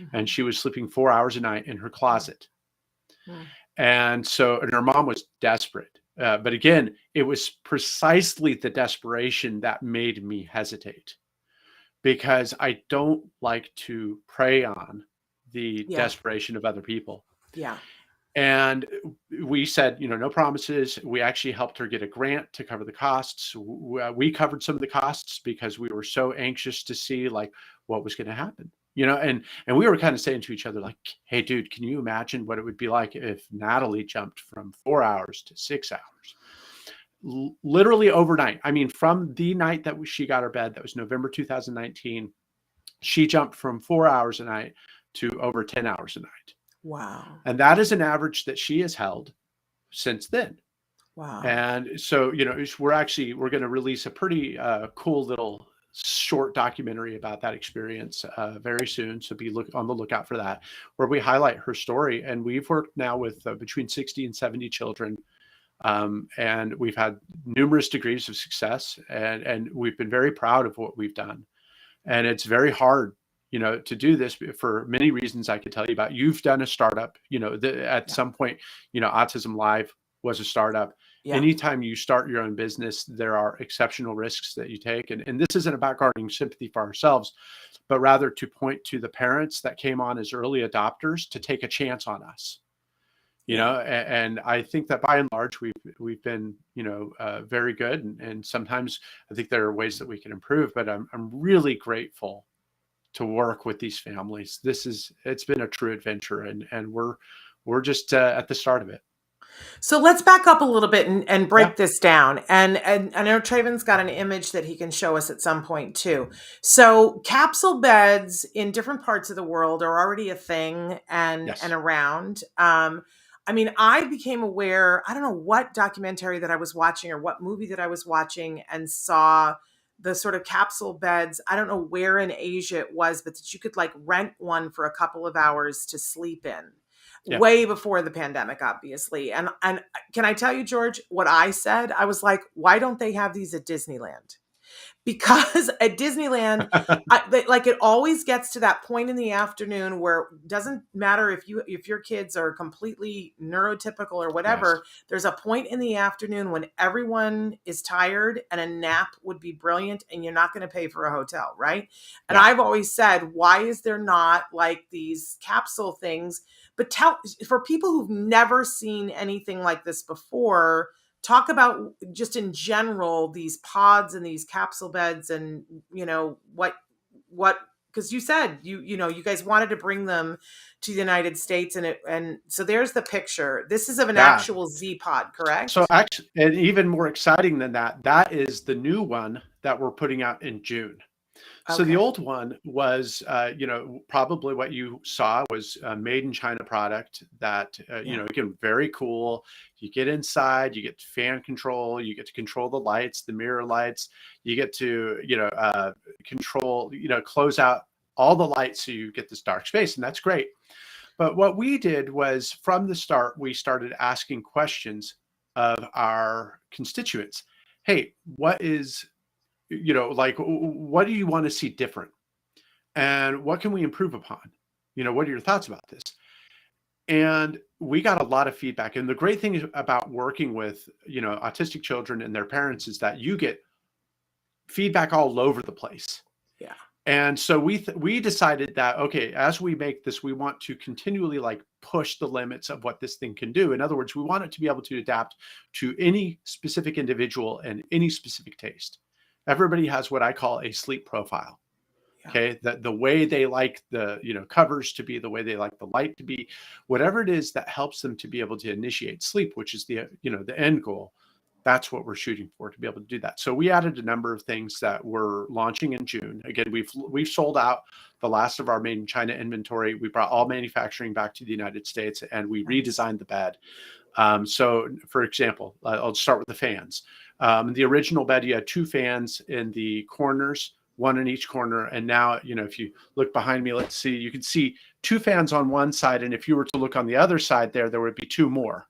Mm-hmm. And she was sleeping 4 hours a night in her closet. Mm-hmm. And her mom was desperate. But again, it was precisely the desperation that made me hesitate, because I don't like to prey on the desperation of other people.
Yeah.
And we said, no promises. We actually helped her get a grant to cover the costs. We covered some of the costs because we were so anxious to see like what was going to happen, and we were kind of saying to each other like, hey, dude, can you imagine what it would be like if Natalie jumped from 4 hours to 6 hours? Literally overnight. I mean, from the night that she got her bed, that was November 2019, she jumped from 4 hours a night to over 10 hours a night.
Wow.
And that is an average that she has held since then.
Wow.
And so, we're going to release a pretty cool little short documentary about that experience very soon. So be on the lookout for that, where we highlight her story. And we've worked now with between 60 and 70 children. And we've had numerous degrees of success, and we've been very proud of what we've done. And it's very hard, to do this for many reasons I could tell you about. You've done a startup, at some point, Autism Live was a startup. Yeah. Anytime you start your own business, there are exceptional risks that you take. And this isn't about garnering sympathy for ourselves, but rather to point to the parents that came on as early adopters to take a chance on us. And I think that by and large, we've been, very good. And sometimes I think there are ways that we can improve, but I'm really grateful to work with these families. It's been a true adventure, and we're just at the start of it.
So let's back up a little bit and break this down. And I know Traven's got an image that he can show us at some point too. So capsule beds in different parts of the world are already a thing and around. I became aware, I don't know what documentary that I was watching or what movie that I was watching, and saw the sort of capsule beds. I don't know where in Asia it was, but that you could like rent one for a couple of hours to sleep in.
Yeah.
Way before the pandemic, obviously. And can I tell you, George, what I said? I was like, why don't they have these at Disneyland? Because at Disneyland, like it always gets to that point in the afternoon where it doesn't matter if your kids are completely neurotypical or whatever.
Yes.
There's a point in the afternoon when everyone is tired and a nap would be brilliant, and you're not going to pay for a hotel, right? And
Yeah.
I've always said, why is there not like these capsule things? But for people who've never seen anything like this before, talk about just in general these pods and these capsule beds, and what because you said you guys wanted to bring them to the United States, and so there's the picture. This is of an actual Z-Pod, correct?
So actually, and even more exciting than that, that is the new one that we're putting out in June. So the old one was, probably what you saw was a made in China product that, again, very cool. You get inside, you get fan control, you get to control the lights, the mirror lights, you get to, control, close out all the lights so you get this dark space, and that's great. But what we did was from the start, we started asking questions of our constituents. Hey, what is what do you want to see different? And what can we improve upon? What are your thoughts about this? And we got a lot of feedback. And the great thing about working with, autistic children and their parents is that you get feedback all over the place.
Yeah.
And so we decided that, okay, as we make this, we want to continually like push the limits of what this thing can do. In other words, we want it to be able to adapt to any specific individual and any specific taste. Everybody has what I call a sleep profile.
Yeah.
Okay. The way they like the, covers to be, the way they like the light to be, whatever it is that helps them to be able to initiate sleep, which is the end goal. That's what we're shooting for, to be able to do that. So we added a number of things that we're launching in June. Again, we've sold out the last of our made in China inventory. We brought all manufacturing back to the United States, and we redesigned the bed. So for example, I'll start with the fans. The original bed, you had 2 fans in the corners, 1 in each corner. And now, if you look behind me, let's see, you can see 2 fans on one side. And if you were to look on the other side there would be 2 more.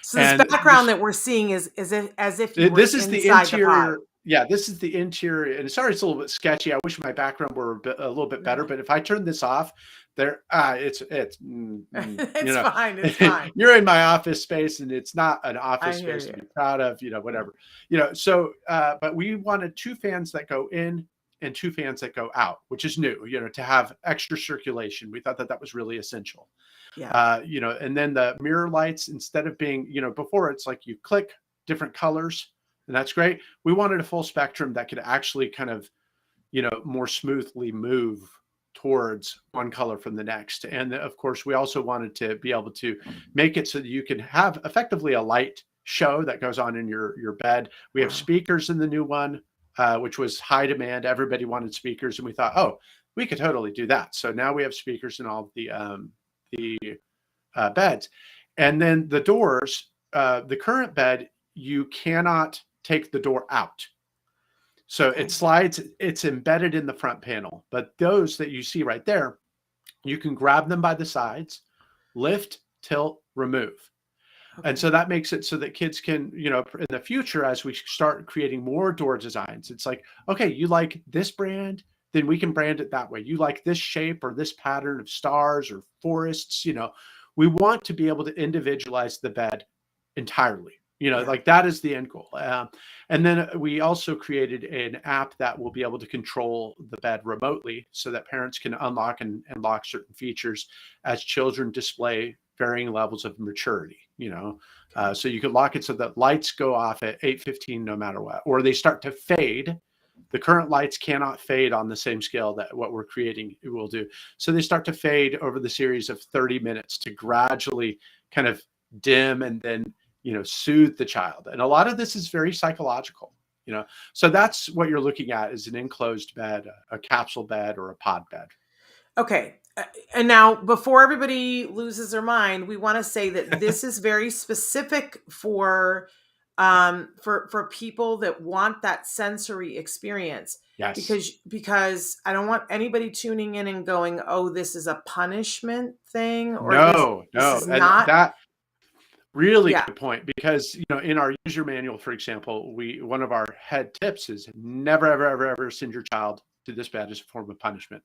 So this background that we're seeing is as if you were
this is the interior.
The
Yeah, this is the interior. And sorry, it's a little bit sketchy. I wish my background were a little bit better. But if I turn this off, it's fine. It's fine. You're in my office space, and it's not an office space to be proud of. Whatever. So, but we wanted 2 fans that go in and 2 fans that go out, which is new. To have extra circulation. We thought that was really essential.
Yeah.
And then the mirror lights, instead of being, before it's like you click different colors, and that's great. We wanted a full spectrum that could actually kind of, more smoothly move towards one color from the next. And of course, we also wanted to be able to make it so that you can have effectively a light show that goes on in your bed. We have speakers in the new one, which was high demand. Everybody wanted speakers, and we thought, oh, we could totally do that. So now we have speakers in all of the beds. And then the doors, the current bed, you cannot take the door out. So it slides, it's embedded in the front panel. But those that you see right there, you can grab them by the sides, lift, tilt, remove. Okay. And so that makes it so that kids can, in the future, as we start creating more door designs, it's like, okay, you like this brand, then we can brand it that way. You like this shape or this pattern of stars or forests, we want to be able to individualize the bed entirely. Like that is the end goal. And then we also created an app that will be able to control the bed remotely so that parents can unlock and lock certain features as children display varying levels of maturity, so you can lock it so that lights go off at 8:15 no matter what, or they start to fade. The current lights cannot fade on the same scale that what we're creating will do. So they start to fade over the series of 30 minutes to gradually kind of dim and then, soothe the child. And a lot of this is very psychological, so that's what you're looking at is an enclosed bed, a capsule bed, or a pod bed.
Okay. And now, before everybody loses their mind, we want to say that this is very specific for for people that want that sensory experience.
Yes.
Because I don't want anybody tuning in and going, oh, this is a punishment thing, or
No,
this
no.
is
And
not.
that really
Yeah,
good point, because in our user manual, for example, one of our head tips is never, ever, ever, ever send your child to this bed as a form of punishment.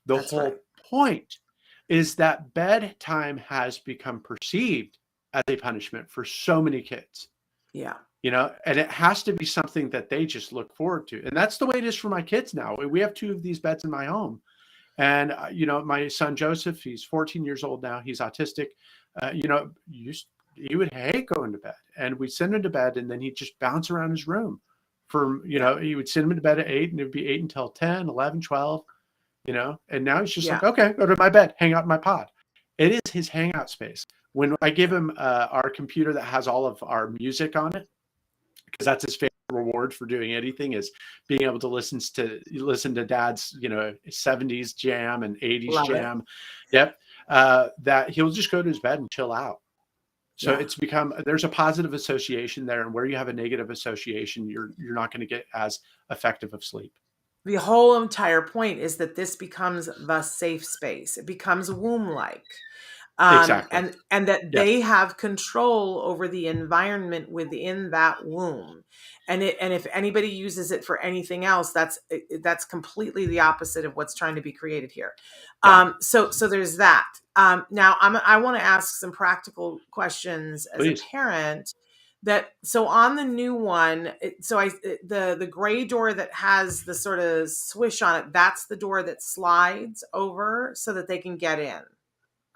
The
that's right.
whole point is that bedtime has become perceived as a punishment for so many kids,
Yeah.
and it has to be something that they just look forward to. And that's the way it is for my kids now. We have 2 of these beds in my home. And, my son Joseph, he's 14 years old now. He's autistic. He would hate going to bed, and we'd send him to bed, and then he'd just bounce around his room
Yeah.
he would send him to bed at 8, and it would be 8 until 10, 11, 12, and now he's just
Yeah.
like, okay, go to my bed, hang out in my pod. It is his hangout space. When I give him our computer that has all of our music on it, because that's his favorite reward for doing anything, is being able to listen to dad's 70s jam and 80s
Love it.
jam. Yep. That he'll just go to his bed and chill out. So
Yeah.
there's a positive association there, and where you have a negative association, you're not going to get as effective of sleep.
The whole entire point is that this becomes the safe space. It becomes womb-like.
Exactly.
And that
Yes.
they have control over the environment within that womb. And if anybody uses it for anything else, that's completely the opposite of what's trying to be created here.
Yeah.
So there's that. Now I want to ask some practical questions as a
Please.
parent. So on the new one, the gray door that has the sort of swish on it, that's the door that slides over so that they can get in.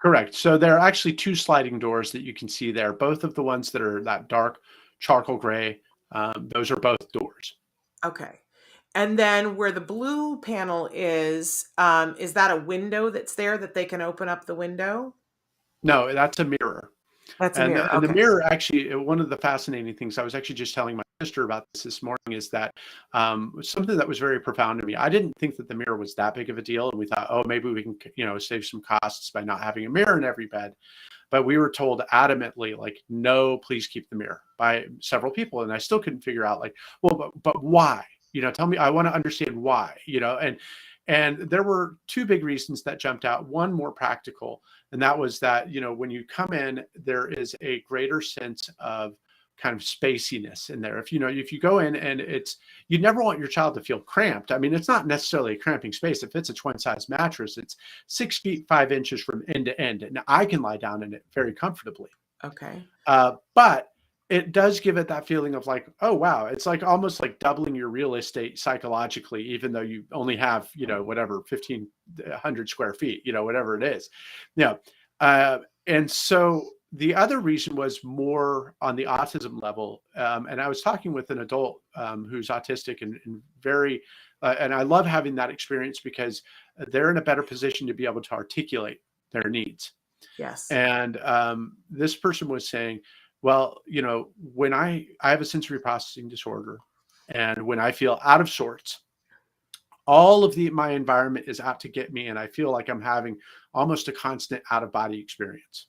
Correct. So there are actually 2 sliding doors that you can see there. Both of the ones that are that dark charcoal gray, those are both doors.
Okay. And then where the blue panel is that a window that's there that they can open up the window?
No, that's a mirror.
That's a
And
mirror.
the
Okay.
mirror, actually, one of the fascinating things, I was actually just telling my sister about this morning, is that something that was very profound to me. I didn't think that the mirror was that big of a deal, and we thought, oh, maybe we can save some costs by not having a mirror in every bed. But we were told adamantly, like, no, please keep the mirror, by several people, and I still couldn't figure out, like, well, but why? Tell me. I want to understand why. And there were 2 big reasons that jumped out. One more practical, and that was that, when you come in, there is a greater sense of kind of spaciness in there. If you go in and you never want your child to feel cramped. I mean, it's not necessarily a cramping space. If it's a twin size mattress, it's 6 feet 5 inches from end to end, and I can lie down in it very comfortably.
Okay.
But it does give it that feeling of like, oh, wow, it's like almost like doubling your real estate psychologically, even though you only have, whatever, 1,500 square feet, whatever it is. And so the other reason was more on the autism level. And I was talking with an adult who's autistic and very, and I love having that experience because they're in a better position to be able to articulate their needs.
Yes.
And this person was saying, well, when I have a sensory processing disorder, and when I feel out of sorts, all of my environment is out to get me, and I feel like I'm having almost a constant out of body experience.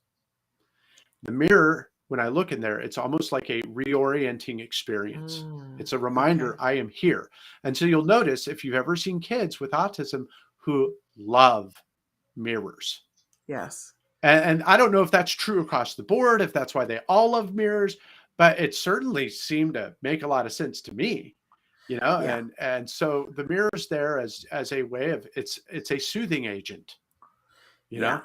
The mirror, when I look in there, it's almost like a reorienting experience. It's a reminder,
okay.
I am here. And so you'll notice, if you've ever seen kids with autism who love mirrors.
Yes.
And I don't know if that's true across the board, if that's why they all love mirrors, but it certainly seemed to make a lot of sense to me,
Yeah.
and so the mirror's there as a way of, it's a soothing agent,
Yeah.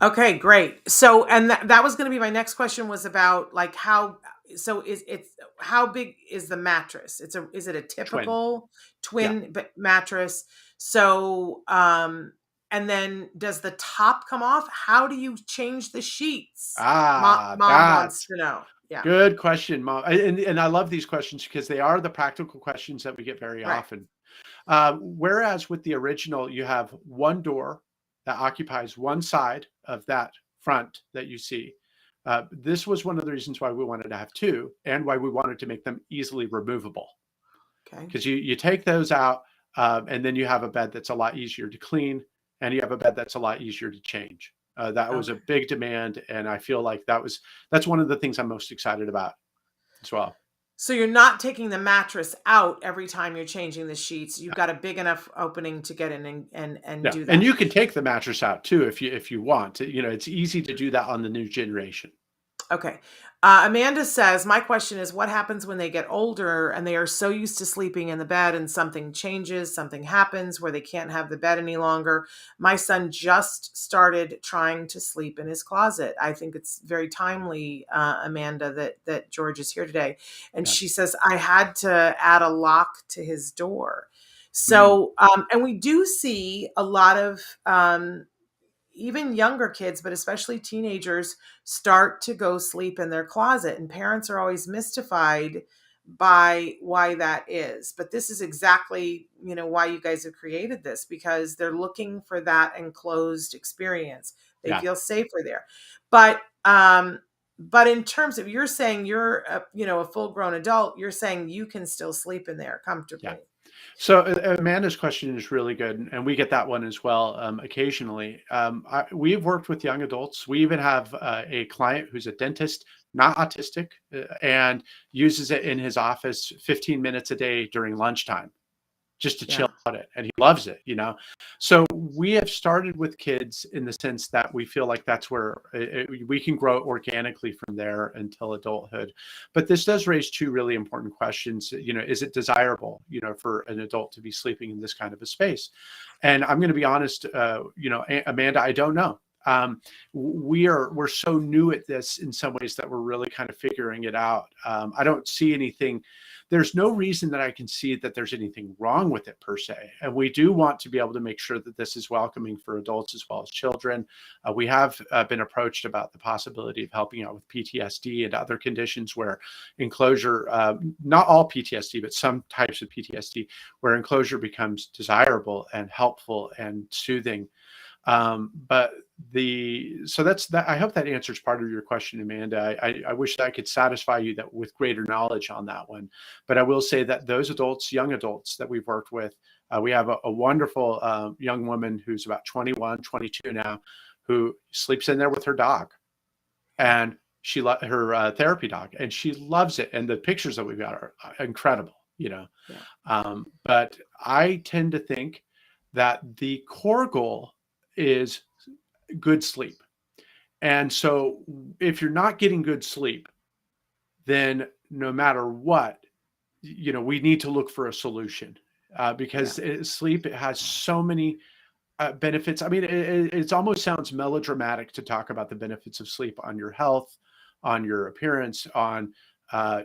Okay, great. So, and that was going to be my next question, was about like how big is the mattress? Is it a
Twin.
twin mattress? So, and then does the top come off? How do you change the sheets? Mom wants
That's
to know. Yeah.
good question, Mom. And I love these questions because they are the practical questions that we get very
Right.
often. Whereas with the original, you have one door that occupies one side of that front that you see. This was one of the reasons why we wanted to have 2, and why we wanted to make them easily removable.
Okay.
Because you take those out, and then you have a bed that's a lot easier to clean, and you have a bed that's a lot easier to change. That was a big demand, and I feel like that's one of the things I'm most excited about as well.
So you're not taking the mattress out every time you're changing the sheets. You've got a big enough opening to get in and
Yeah,
do
and
that.
you can take the mattress out too if you want. You know, it's easy to do that on the new generation.
Okay. Amanda says, my question is, what happens when they get older and they are so used to sleeping in the bed and something changes, something happens where they can't have the bed any longer? My son just started trying to sleep in his closet. I think it's very timely, Amanda, that George is here today. And
Yeah.
she says, I had to add a lock to his door.
Mm,
So, and we do see a lot of, even younger kids, but especially teenagers, start to go sleep in their closet. And parents are always mystified by why that is. But this is exactly, why you guys have created this, because they're looking for that enclosed experience. They
yeah.
feel safer there. But in terms of, you're saying you're a full grown adult, you're saying you can still sleep in there
Yeah.
comfortably.
So Amanda's question is really good, and we get that one as well occasionally. We've worked with young adults. We even have a client who's a dentist, not autistic, and uses it in his office 15 minutes a day during lunchtime, just to chill
Yeah.
out it, and he loves it, you know. So we have started with kids in the sense that we feel like that's where we can grow organically from there until adulthood. But this does raise two really important questions. You know, is it desirable, you know, for an adult to be sleeping in this kind of a space? And I'm going to be honest, Amanda, I don't know. We're so new at this in some ways that we're really kind of figuring it out. I don't see anything. There's no reason that I can see that there's anything wrong with it per se. And we do want to be able to make sure that this is welcoming for adults as well as children. We have been approached about the possibility of helping out with PTSD and other conditions where enclosure, not all PTSD, but some types of PTSD, where enclosure becomes desirable and helpful and soothing. So that's that. I hope that answers part of your question, Amanda. I wish that I could satisfy you that with greater knowledge on that one, but I will say that those adults, young adults that we've worked with, we have a wonderful young woman who's about 21, 22 now, who sleeps in there with her dog, and her therapy dog, and she loves it. And the pictures that we've got are incredible, you know.
Yeah.
But I tend to think that the core goal is good sleep. And so if you're not getting good sleep, then no matter what, you know, we need to look for a solution because sleep, it has so many benefits. I mean, it almost sounds melodramatic to talk about the benefits of sleep on your health, on your appearance, on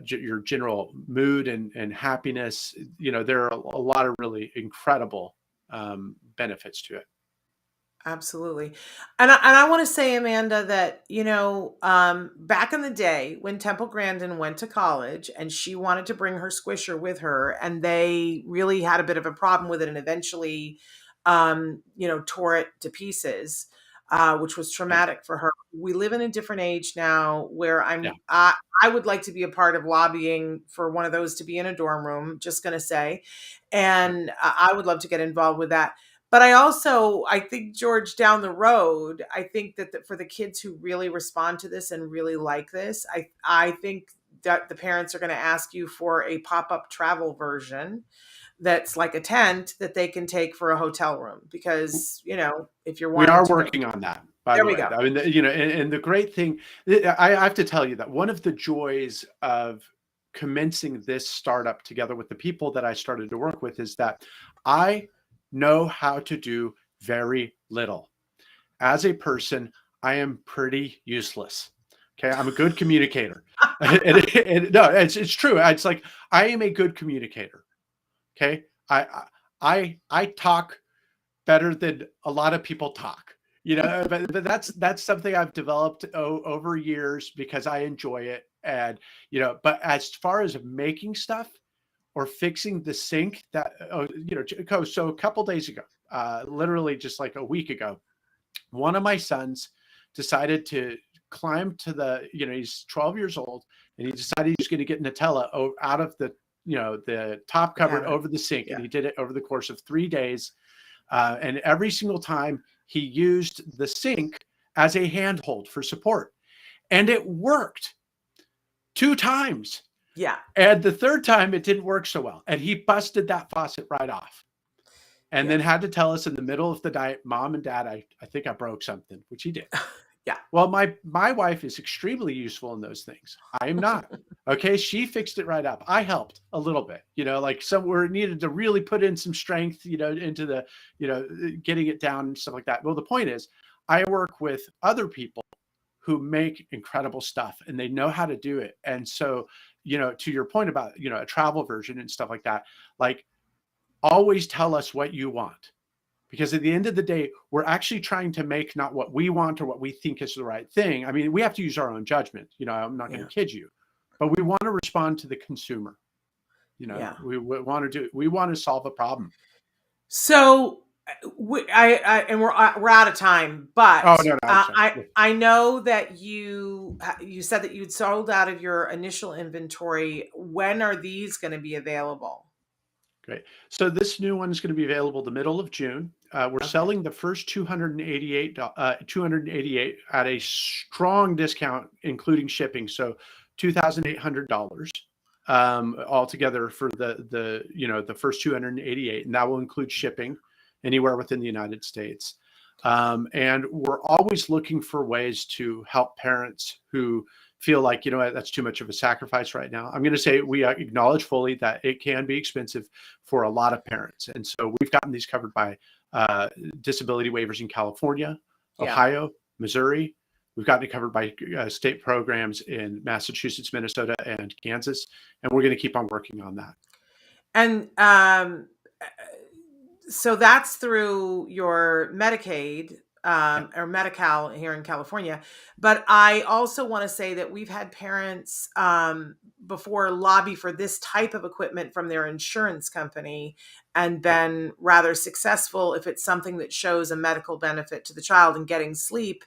your general mood and happiness. You know, there are a lot of really incredible benefits to it.
Absolutely. And I want to say, Amanda, that, back in the day when Temple Grandin went to college and she wanted to bring her squisher with her, and they really had a bit of a problem with it and eventually, tore it to pieces, which was
Right.
traumatic for her. We live in a different age now where
Yeah.
I would like to be a part of lobbying for one of those to be in a dorm room, just going to say,
Right.
and I would love to get involved with that. But I think, George, down the road, I think that for the kids who really respond to this and really like this, I think that the parents are going to ask you for a pop-up travel version that's like a tent that they can take for a hotel room. Because, if you're
We
wanting
are
to go,
working on that, by
there
the
we
way.
go.
I mean, you know, and the great thing, I have to tell you that one of the joys of commencing this startup together with the people that I started to work with is that I know how to do very little. As a person, I am pretty useless. Okay, I'm a good communicator, and no, it's true. It's like I am a good communicator. Okay, I talk better than a lot of people talk, you know. But that's something I've developed over years because I enjoy it. And you know, but as far as making stuff or fixing the sink, that so a couple days ago, literally just like a week ago, one of my sons decided to climb to he's 12 years old, and he decided he's going to get Nutella out of the top cupboard
Cabinet.
over the sink. And
Yeah.
he did it over the course of 3 days. And every single time he used the sink as a handhold for support. And it worked 2 times.
Yeah.
And the third time it didn't work so well. And he busted that faucet right off. And
Yeah.
then had to tell us in the middle of the night, Mom and Dad, I think I broke something, which he did.
Yeah.
Well, my wife is extremely useful in those things. I am not. Okay. She fixed it right up. I helped a little bit, like somewhere it needed to really put in some strength, into the, getting it down and stuff like that. Well, the point is, I work with other people who make incredible stuff and they know how to do it. And so, to your point about, a travel version and stuff like that, like always tell us what you want. Because at the end of the day, we're actually trying to make not what we want or what we think is the right thing. I mean, we have to use our own judgment. I'm not going to kid you, but we want to respond to the consumer. We want to solve a problem.
So and we're out of time, but
Oh, no,
I know that you said that you'd sold out of your initial inventory. When are these going to be available?
Great. So this new one is going to be available the middle of June. We're selling the first 288 at a strong discount, including shipping. So $2,800 altogether for the first 288, and that will include shipping anywhere within the United States. And we're always looking for ways to help parents who feel like, that's too much of a sacrifice right now. I'm going to say we acknowledge fully that it can be expensive for a lot of parents. And so we've gotten these covered by disability waivers in California, Ohio, Missouri. We've gotten it covered by state programs in Massachusetts, Minnesota, and Kansas. And we're going to keep on working on that.
And so that's through your Medicaid or Medi-Cal here in California. But I also want to say that we've had parents before lobby for this type of equipment from their insurance company and been rather successful if it's something that shows a medical benefit to the child. And getting sleep,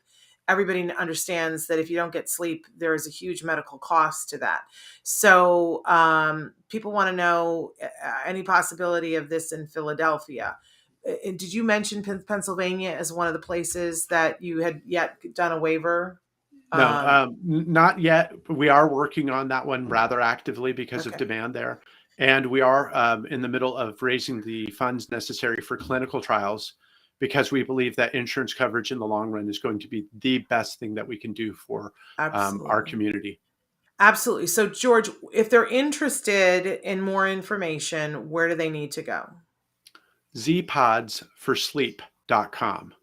everybody understands that if you don't get sleep, there is a huge medical cost to that. So people want to know any possibility of this in Philadelphia. Did you mention Pennsylvania as one of the places that you had yet done a waiver?
No, not yet. We are working on that one rather actively because of demand there. And we are in the middle of raising the funds necessary for clinical trials, because we believe that insurance coverage in the long run is going to be the best thing that we can do for our community.
Absolutely. So, George, if they're interested in more information, where do they need to go?
Zpodsforsleep.com.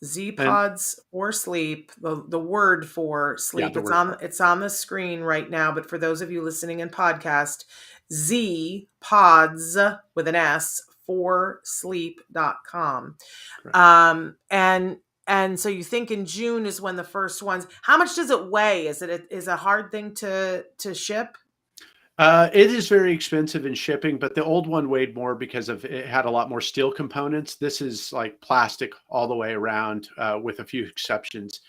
Zpods for sleep, the word for sleep. It's on the screen right now, but for those of you listening in podcast, Zpods with an S for sleep.com. And so you think in June is when the first ones. How much does it weigh? Is it a hard thing to ship?
It is very expensive in shipping, but the old one weighed more because it had a lot more steel components. This is like plastic all the way around, with a few exceptions.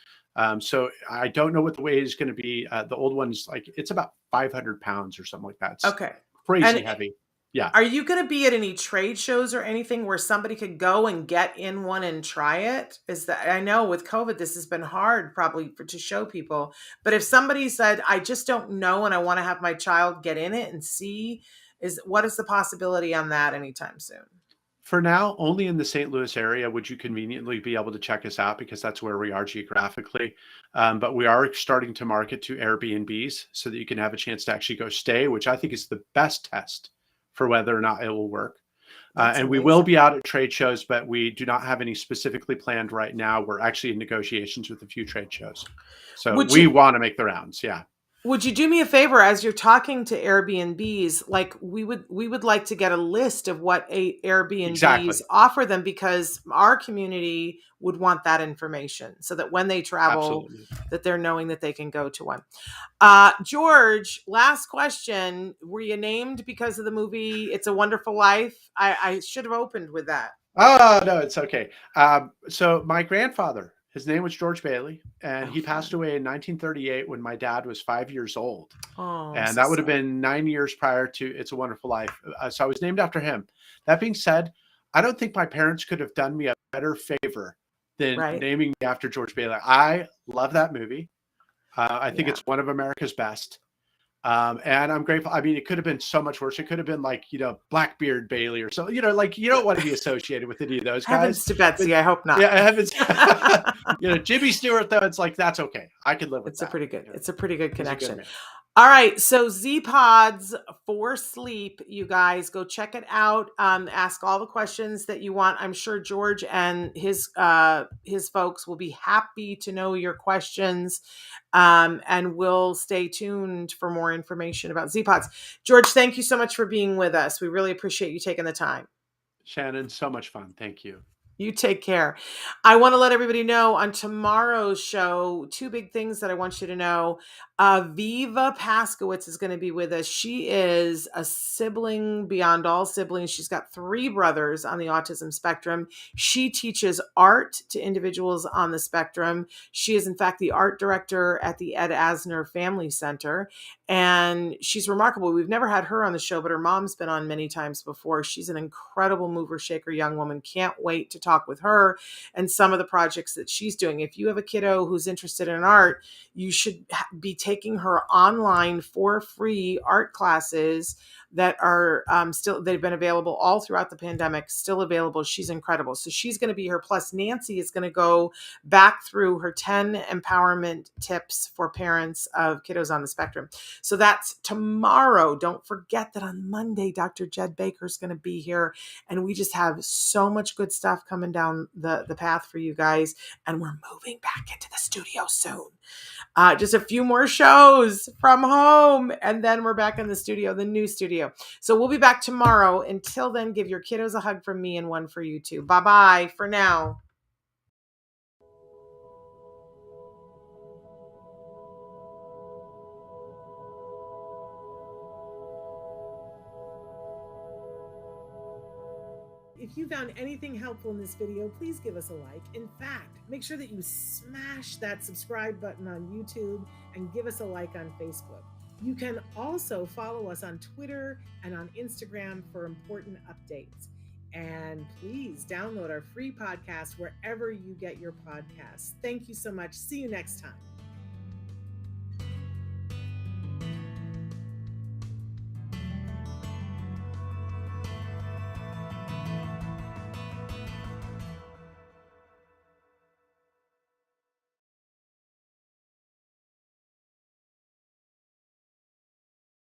So I don't know what the weight is going to be. The old one's it's about 500 pounds or something like that. It's crazy heavy. Yeah.
Are you going to be at any trade shows or anything where somebody could go and get in one and try it? I know with COVID, this has been hard probably to show people, but if somebody said, I just don't know, and I want to have my child get in it and see, what is the possibility on that anytime soon?
For now, only in the St. Louis area would you conveniently be able to check us out, because that's where we are geographically. But we are starting to market to Airbnbs so that you can have a chance to actually go stay, which I think is the best test for whether or not it will work. And we will be out at trade shows, but we do not have any specifically planned right now. We're actually in negotiations with a few trade shows. So we want to make the rounds. Yeah.
Would you do me a favor as you're talking to Airbnbs? Like we would like to get a list of what Airbnbs offer them, because our community would want that information so that when they travel, that they're knowing that they can go to one. George, last question. Were you named because of the movie It's a Wonderful Life? I should have opened with that.
Oh, no, it's okay. So my grandfather, his name was George Bailey, and he passed away in 1938 when my dad was 5 years old. And that would have been 9 years prior to It's a Wonderful Life. So I was named after him. That being said, I don't think my parents could have done me a better favor than naming me after George Bailey. I love that movie. I think it's one of America's best. And I'm grateful. I mean, it could have been so much worse. It could have been like, Blackbeard Bailey or so, like you don't want to be associated with any of those guys.
Heavens to Betsy, I hope not.
Yeah, heavens. Jimmy Stewart, though, it's like, that's okay. I could live with
It's
that.
a pretty good
He's a good
connection.
man.
All right, so Zpods for sleep, you guys go check it out. Ask all the questions that you want. I'm sure George and his folks will be happy to know your questions, and we'll stay tuned for more information about Zpods. George, thank you so much for being with us. We really appreciate you taking the time.
Shannon, so much fun. Thank you.
You take care. I want to let everybody know on tomorrow's show, 2 big things that I want you to know. Viva Paskowitz is going to be with us. She is a sibling beyond all siblings. She's got 3 brothers on the autism spectrum. She teaches art to individuals on the spectrum. She is, in fact, the art director at the Ed Asner Family Center. And she's remarkable. We've never had her on the show, but her mom's been on many times before. She's an incredible mover shaker young woman. Can't wait to talk with her and some of the projects that she's doing. If you have a kiddo who's interested in art, you should be taking her online for free art classes that are they've been available all throughout the pandemic, still available. She's incredible. So she's going to be here. Plus Nancy is going to go back through her 10 empowerment tips for parents of kiddos on the spectrum. So that's tomorrow. Don't forget that on Monday, Dr. Jed Baker is going to be here, and we just have so much good stuff coming down the path for you guys. And we're moving back into the studio soon. Just a few more shows from home, and then we're back in the studio, the new studio. So we'll be back tomorrow. Until then, give your kiddos a hug from me and one for you too. Bye-bye for now. If you found anything helpful in this video, please give us a like. In fact, make sure that you smash that subscribe button on YouTube and give us a like on Facebook. You can also follow us on Twitter and on Instagram for important updates. And please download our free podcast wherever you get your podcasts. Thank you so much. See you next time.